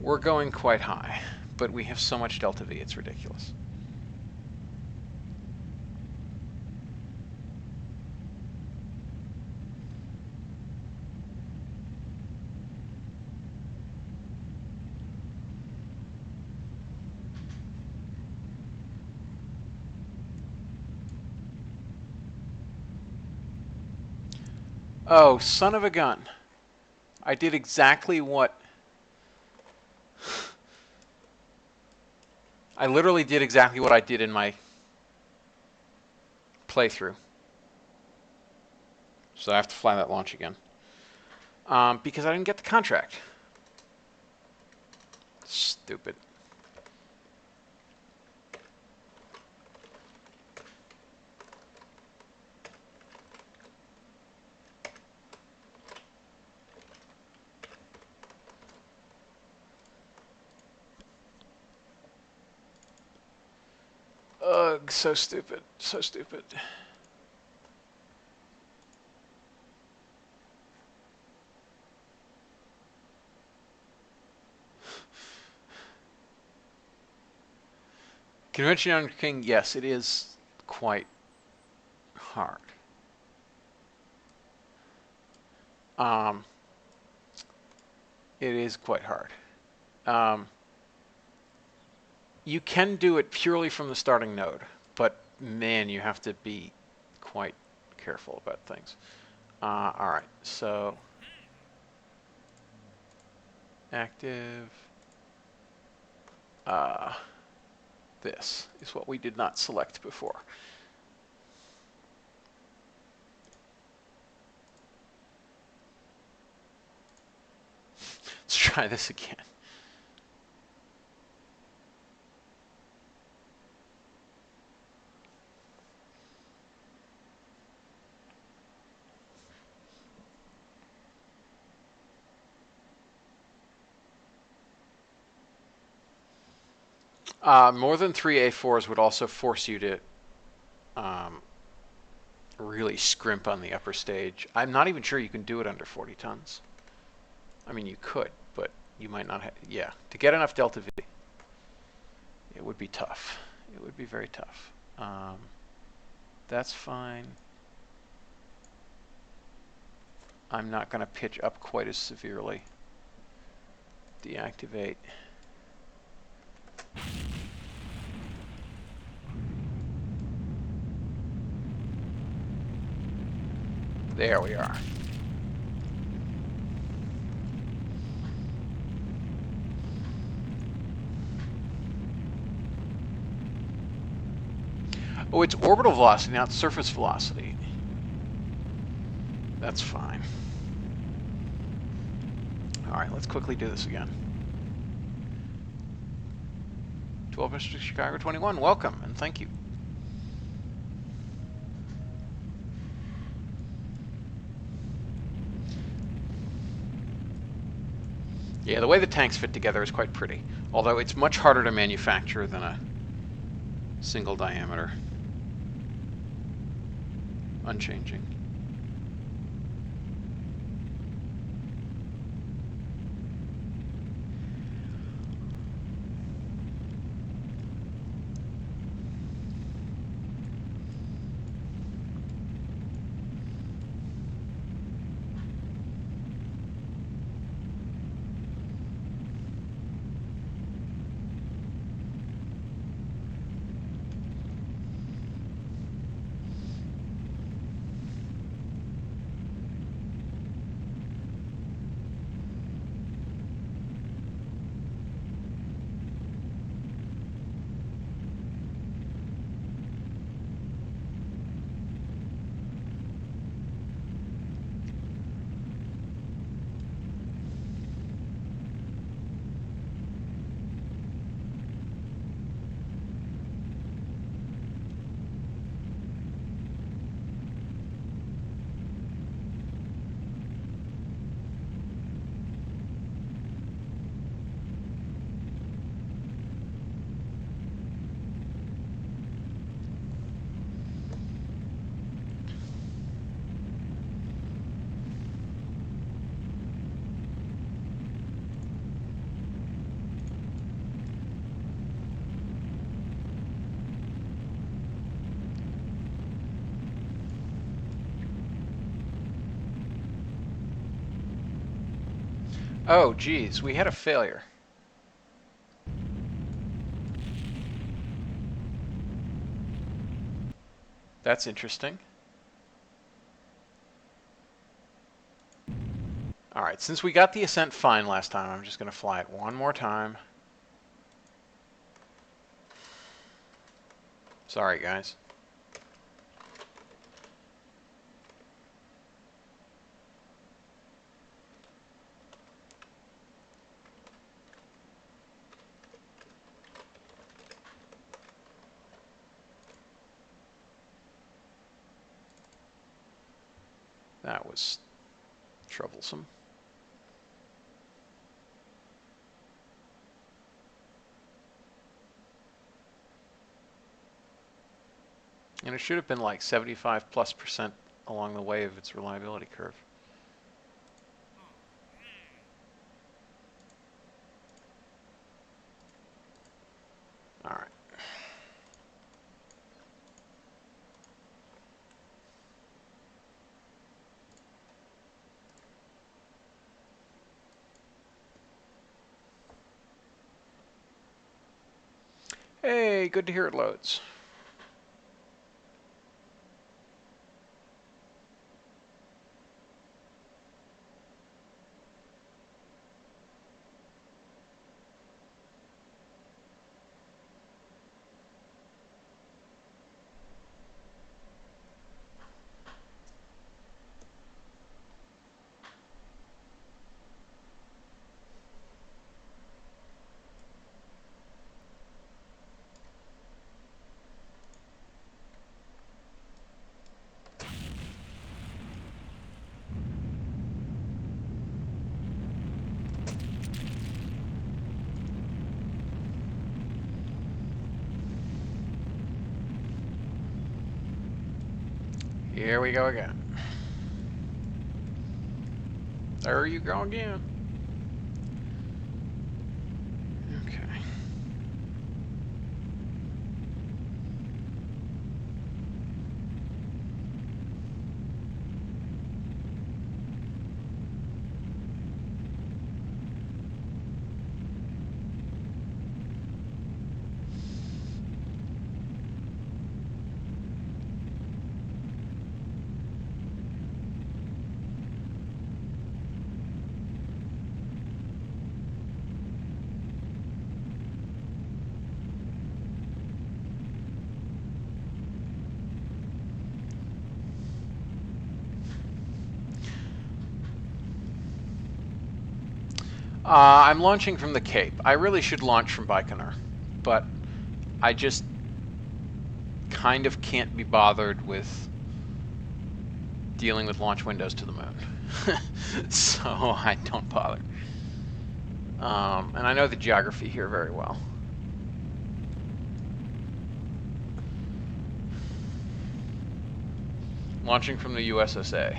S1: We're going quite high, but we have so much delta V, it's ridiculous. Oh, son of a gun. I did exactly what... I literally did exactly what I did in my playthrough. So I have to fly that launch again. Because I didn't get the contract. Stupid. Ugh, so stupid. So stupid. Convention on King, yes, it is quite hard. It is quite hard. You can do it purely from the starting node, but man, you have to be quite careful about things. All right, so active. This is what we did not select before. Let's try this again. More than 3 A4s would also force you to really scrimp on the upper stage. I'm not even sure you can do it under 40 tons. I mean, you could, but you might not have. Yeah, to get enough delta V, it would be tough. It would be very tough. That's fine. I'm not going to pitch up quite as severely. Deactivate. There we are. Oh, it's orbital velocity, not surface velocity. That's fine. All right, let's quickly do this again. 12 Mr. Chicago 21, welcome and thank you. Yeah, the way the tanks fit together is quite pretty, although it's much harder to manufacture than a single diameter. Unchanging. Oh, geez, we had a failure. That's interesting. All right, since we got the ascent fine last time, I'm just going to fly it one more time. Sorry, guys. That was troublesome. And it should have been like 75+% along the way of its reliability curve. All right. Hey, good to hear it loads. Here we go again. There you go again. Okay. I'm launching from the Cape. I really should launch from Baikonur, but I just kind of can't be bothered with dealing with launch windows to the moon. So I don't bother. And I know the geography here very well. Launching from the USSA.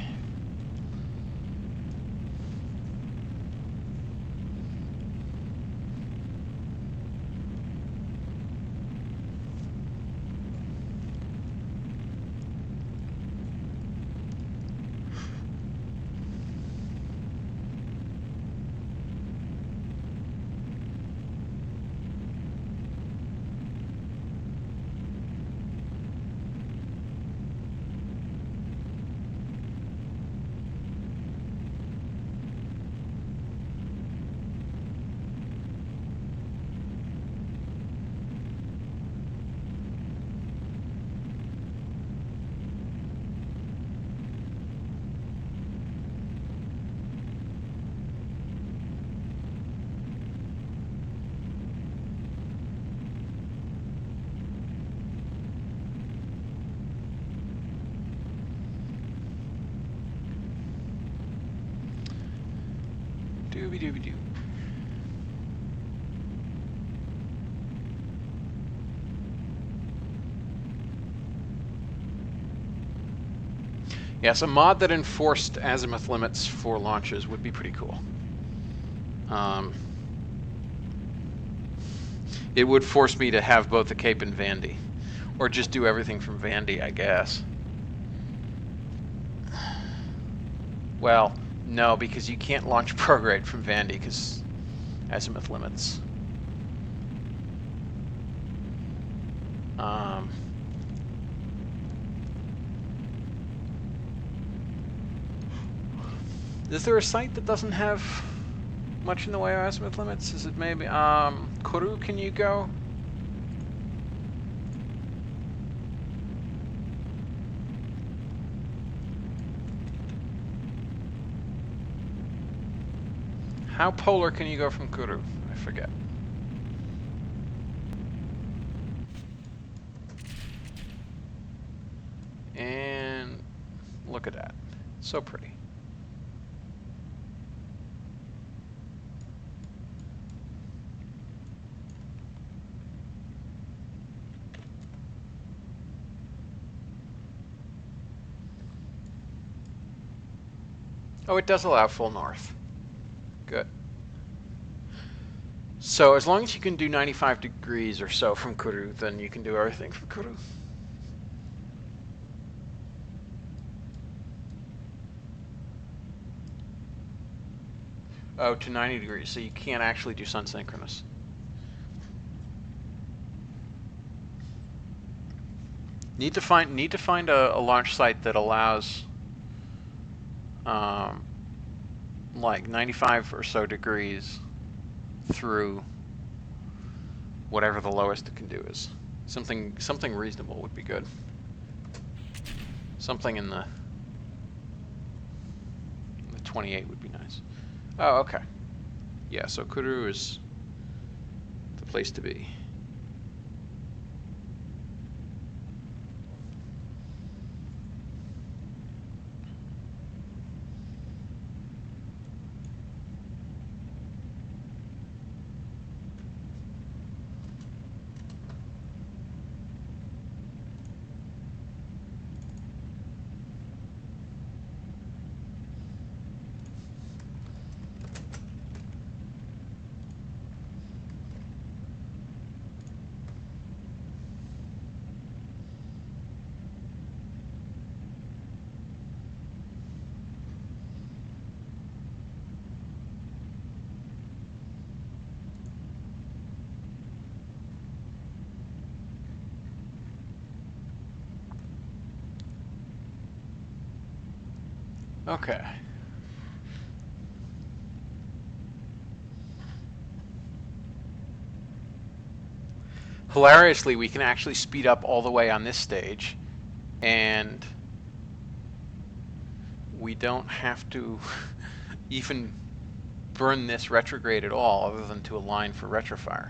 S1: Dooby-dooby-doo. Yes, a mod that enforced azimuth limits for launches would be pretty cool. It would force me to have both the Cape and Vandy. Or just do everything from Vandy, I guess. Well, no, because you can't launch prograde from Vandy because azimuth limits. Is there a site that doesn't have much in the way of azimuth limits? Is it maybe Kourou? Can you go? How polar can you go from Kourou? I forget. And look at that. So pretty. Oh, it does allow full north. Good. So as long as you can do 95 degrees or so from Kourou, then you can do everything from Kourou. Oh, to 90 degrees, so you can't actually do sun synchronous. Need to find a launch site that allows like 95 or so degrees through whatever the lowest it can do is. Something reasonable would be good. Something in the 28 would be nice. Oh, okay. Yeah, so Kourou is the place to be. Okay. Hilariously, we can actually speed up all the way on this stage, and we don't have to even burn this retrograde at all, other than to align for retrofire.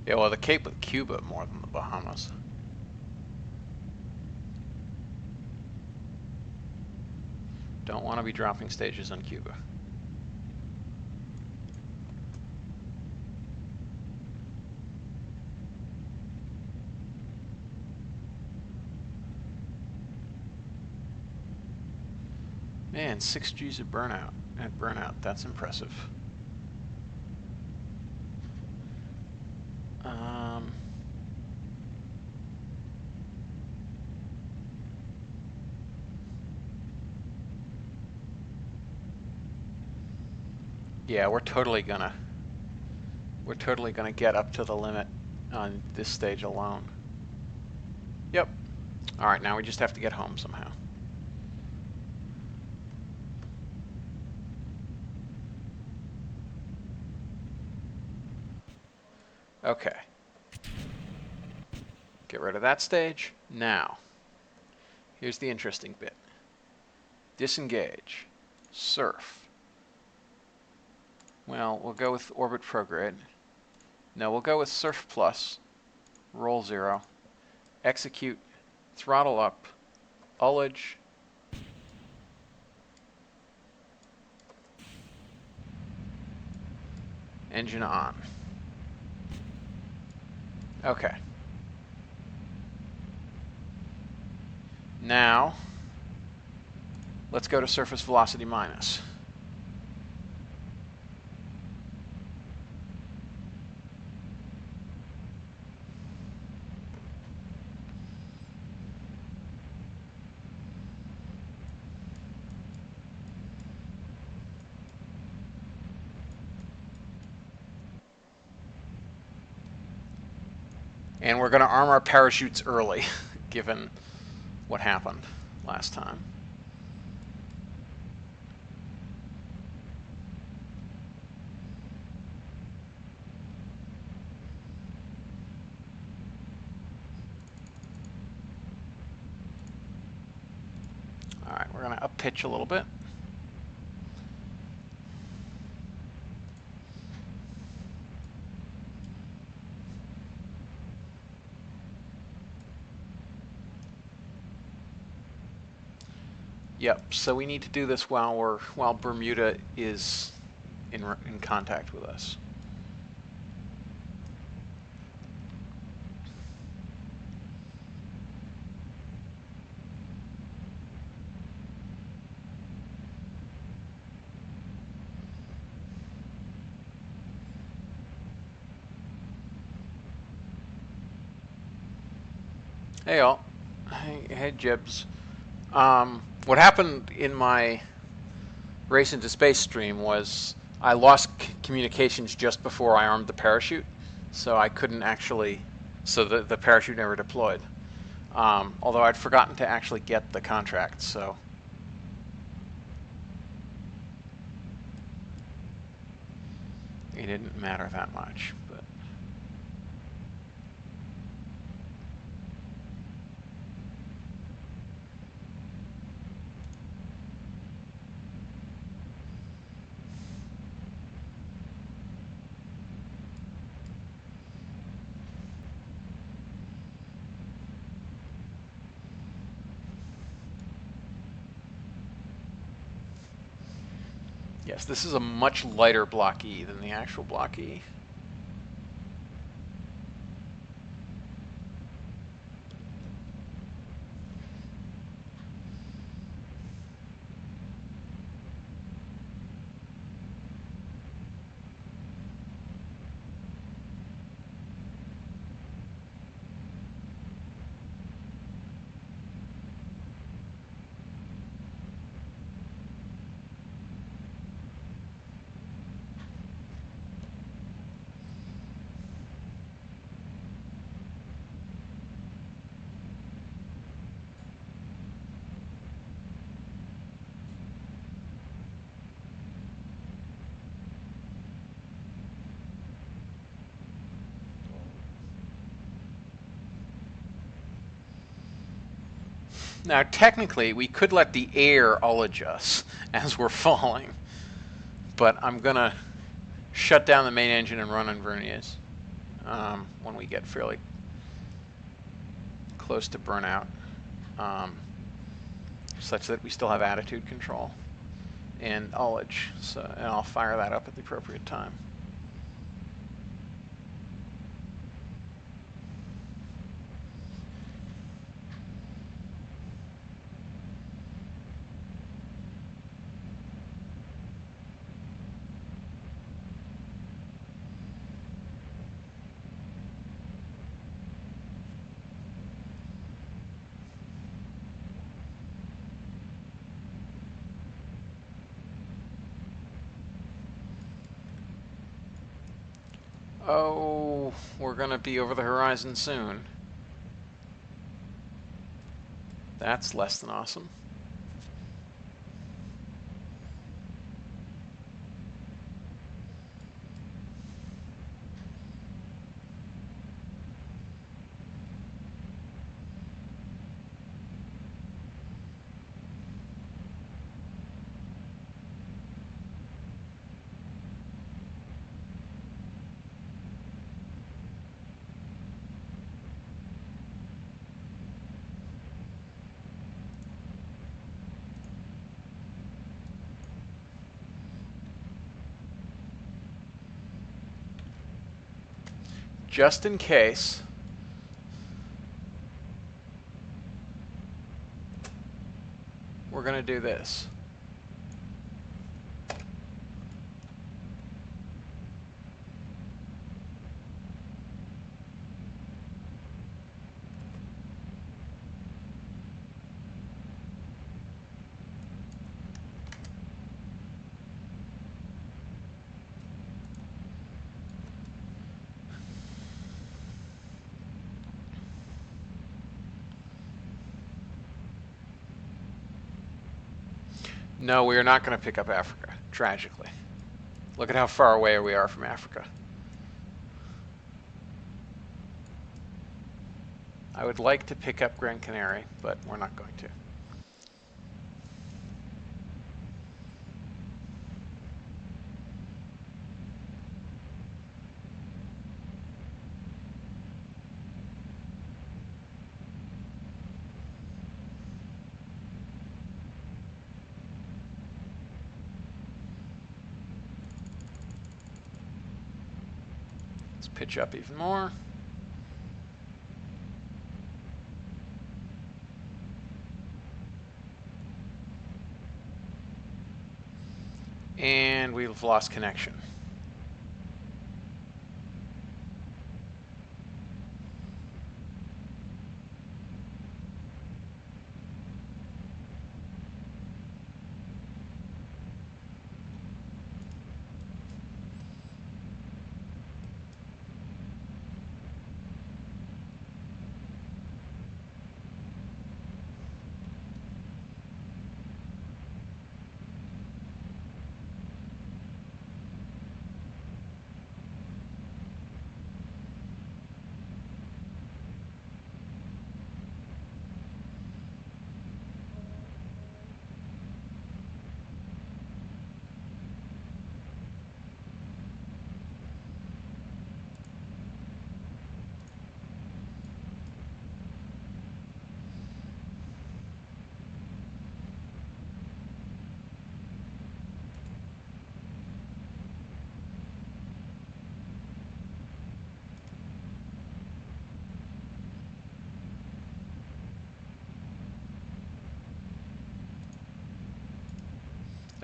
S1: Yeah, well, the Cape with Cuba more than the Bahamas. Don't want to be dropping stages on Cuba. Man, 6 Gs of burnout at burnout. That's impressive. Yeah, we're totally gonna get up to the limit on this stage alone. Yep. All right, now we just have to get home somehow. Okay. Get rid of that stage. Now, here's the interesting bit. Disengage. Surf. Well, we'll go with orbit prograde. No, we'll go with surf plus. Roll 0. Execute. Throttle up. Ullage. Engine on. Okay. Now, let's go to surface velocity minus. And we're going to arm our parachutes early, given what happened last time. All right, we're going to up pitch a little bit. Yep, so we need to do this while Bermuda is in contact with us. Hey all. Hey Jibs. What happened in my Race into Space stream was I lost communications just before I armed the parachute, so I couldn't actually, so the parachute never deployed. Although I'd forgotten to actually get the contract, so. It didn't matter that much, but. Yes, this is a much lighter Block E than the actual Block E. Now, technically, we could let the air ullage us as we're falling, but I'm going to shut down the main engine and run on verniers when we get fairly close to burnout, um, such that we still have attitude control and ullage. So, and I'll fire that up at the appropriate time. Oh, we're going to be over the horizon soon. That's less than awesome. Just in case, we're going to do this. No, we are not going to pick up Africa, tragically. Look at how far away we are from Africa. I would like to pick up Gran Canaria, but we're not going to. Let's pitch up even more. And we've lost connection.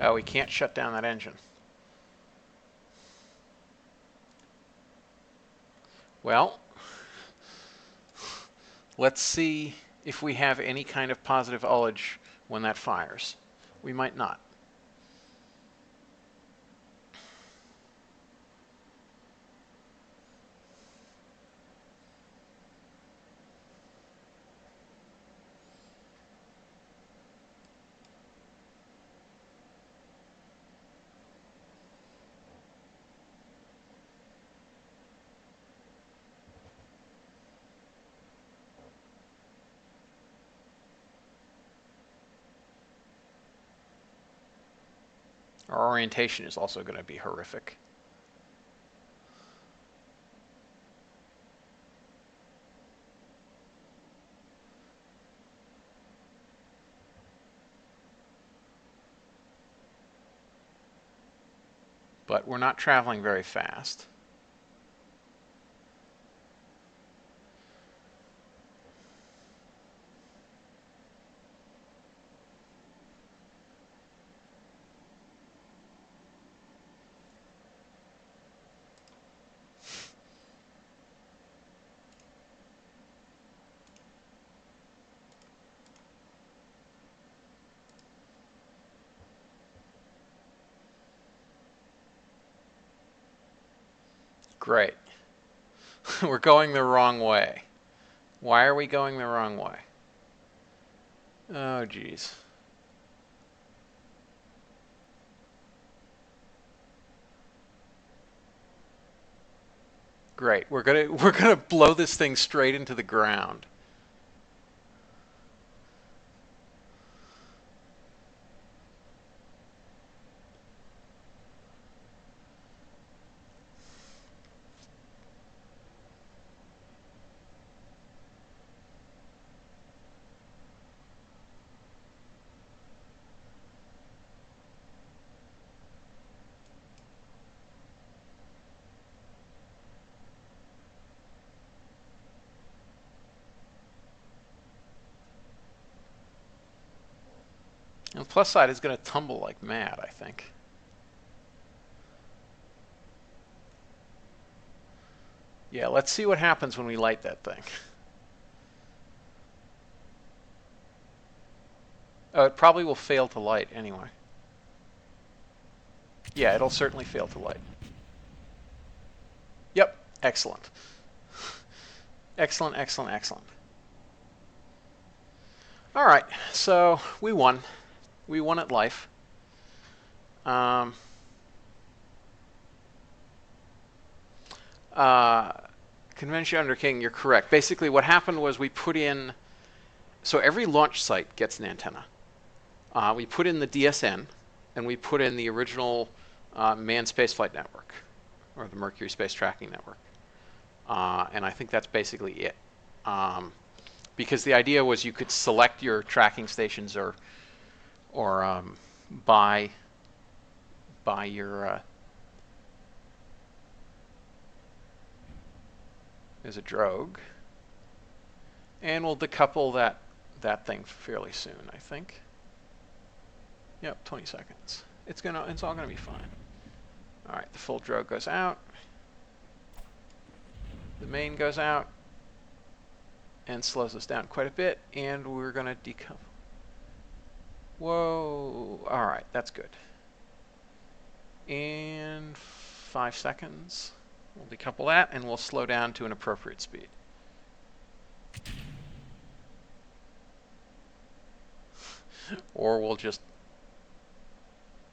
S1: Oh, we can't shut down that engine. Well, let's see if we have any kind of positive ullage when that fires. We might not. Our orientation is also going to be horrific. But we're not traveling very fast. Great. We're going the wrong way. Why are we going the wrong way? Oh, geez. Great. We're gonna blow this thing straight into the ground. And the plus side is going to tumble like mad, I think. Yeah, let's see what happens when we light that thing. Oh, it probably will fail to light anyway. Yeah, it'll certainly fail to light. Yep, excellent. Excellent, excellent, excellent. All right, so we won. We won at life. Um, uh, Convention under King, you're correct. Basically, what happened was we put in. So every launch site gets an antenna. We put in the DSN, and we put in the original manned spaceflight network, or the Mercury Space Tracking Network. And I think that's basically it. Because the idea was you could select your tracking stations or buy your there's a drogue, and we'll decouple that thing fairly soon, I think. Yep, 20 seconds. It's all gonna be fine. All right, the full drogue goes out. The main goes out and slows us down quite a bit, and we're gonna decouple. Whoa! All right, that's good. And 5 seconds. We'll decouple that, and we'll slow down to an appropriate speed. Or we'll just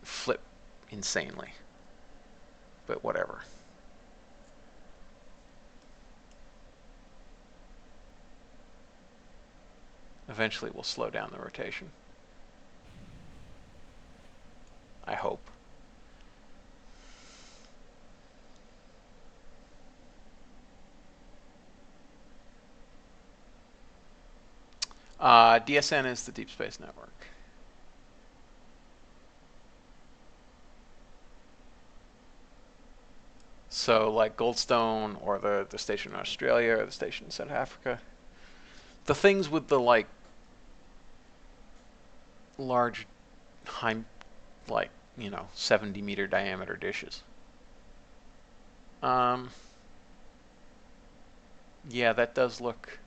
S1: flip insanely. But whatever. Eventually we'll slow down the rotation. I hope. DSN is the Deep Space Network. So like Goldstone or the station in Australia or the station in South Africa. The things with the like large high, like, 70-meter diameter dishes. Yeah, that does look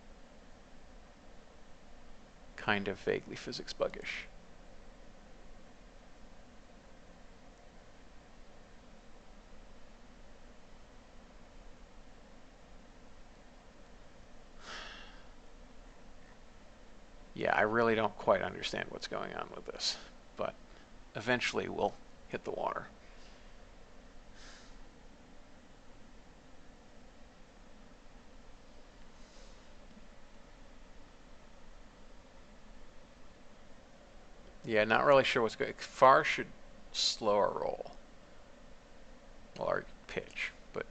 S1: kind of vaguely physics buggish. Yeah, I really don't quite understand what's going on with this, but eventually we'll hit the water. Yeah, not really sure what's going. FAR should slower roll. Well, our pitch, but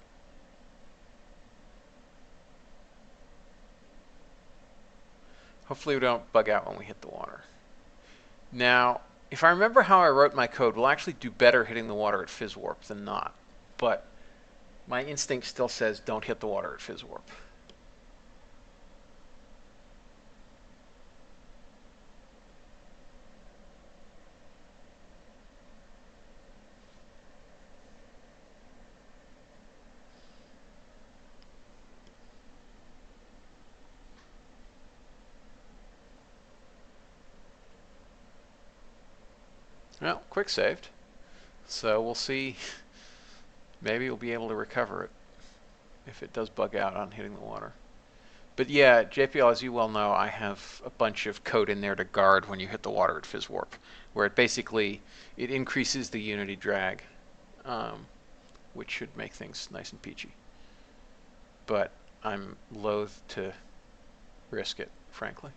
S1: hopefully we don't bug out when we hit the water. Now, if I remember how I wrote my code, we'll actually do better hitting the water at fizz warp than not. But my instinct still says don't hit the water at fizz warp. Well, quick saved. So we'll see. Maybe we'll be able to recover it if it does bug out on hitting the water. But yeah, JPL, as you well know, I have a bunch of code in there to guard when you hit the water at fizz warp, where it basically it increases the unity drag, which should make things nice and peachy. But I'm loath to risk it, frankly.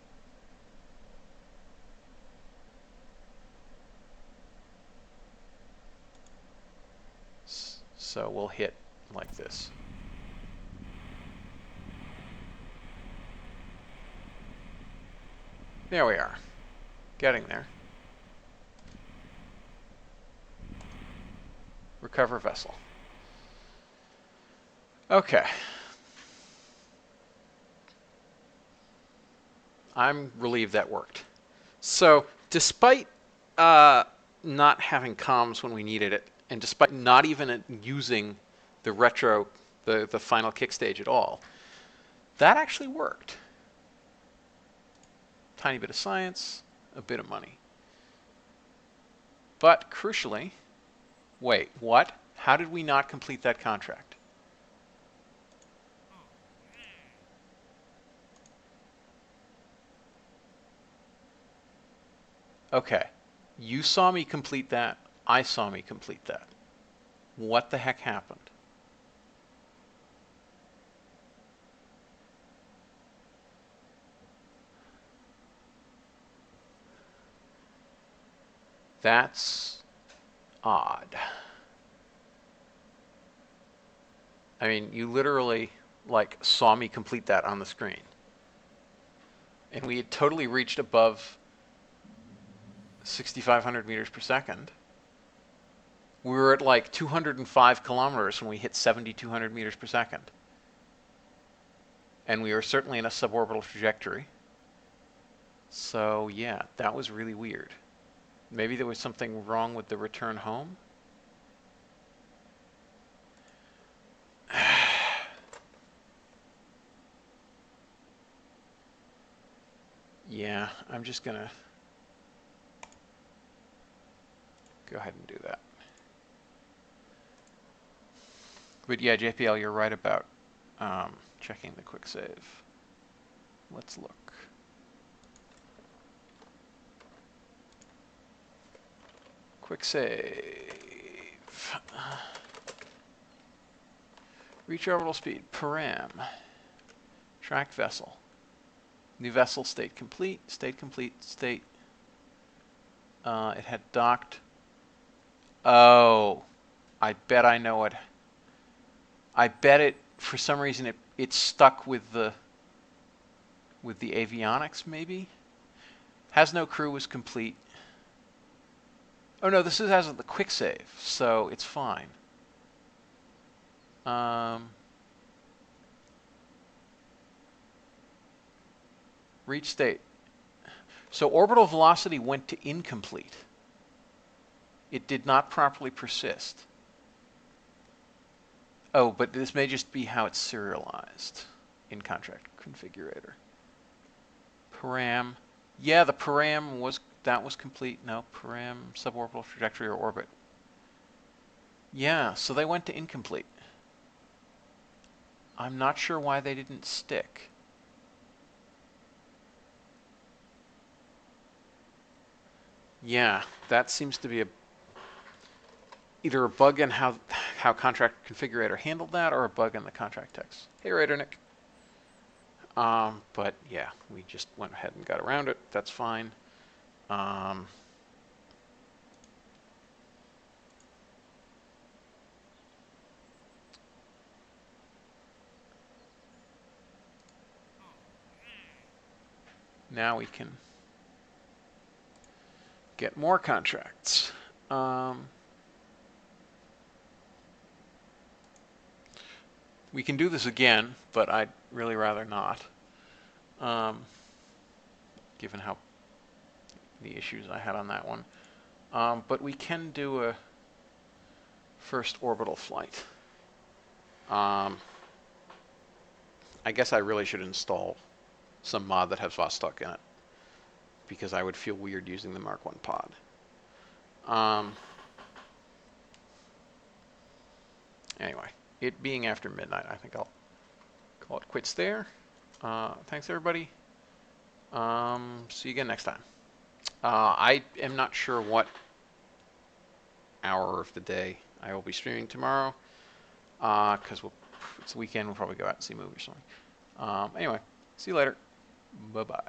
S1: So we'll hit like this. There we are. Getting there. Recover vessel. Okay. I'm relieved that worked. So despite not having comms when we needed it, and despite not even using the retro, the final kick stage at all, that actually worked. Tiny bit of science, a bit of money. But crucially, wait, what? How did we not complete that contract? Okay, you saw me complete that. I saw me complete that. What the heck happened? That's odd. I mean, you literally, like, saw me complete that on the screen. And we had totally reached above 6,500 meters per second. We were at like 205 kilometers when we hit 7,200 meters per second. And we were certainly in a suborbital trajectory. So yeah, that was really weird. Maybe there was something wrong with the return home? Yeah, I'm just gonna go ahead and do that. But yeah, JPL, you're right about checking the quick save. Let's look. Quick save. Reach orbital speed, param. Track vessel. New vessel, state complete, state. It had docked. Oh, I bet I know it. I bet it, for some reason, it stuck with the avionics, maybe? Has no crew was complete. Oh no, this is as of the quick save, so it's fine. Reach state. So orbital velocity went to incomplete. It did not properly persist. Oh, but this may just be how it's serialized in contract configurator. Param. Yeah, the param was complete. No, param, suborbital trajectory or orbit. Yeah, so they went to incomplete. I'm not sure why they didn't stick. Yeah, that seems to be either a bug in how contract configurator handled that, or a bug in the contract text. Hey, Raider Nick. But yeah, we just went ahead and got around it. That's fine. Now we can get more contracts. We can do this again, but I'd really rather not, given how the issues I had on that one. But we can do a first orbital flight. I guess I really should install some mod that has Vostok in it, because I would feel weird using the Mark I pod. Anyway, it being after midnight, I think I'll call it quits there. Thanks, everybody. See you again next time. I am not sure what hour of the day I will be streaming tomorrow, because it's the weekend. We'll probably go out and see a movie or something. Anyway, see you later. Bye-bye.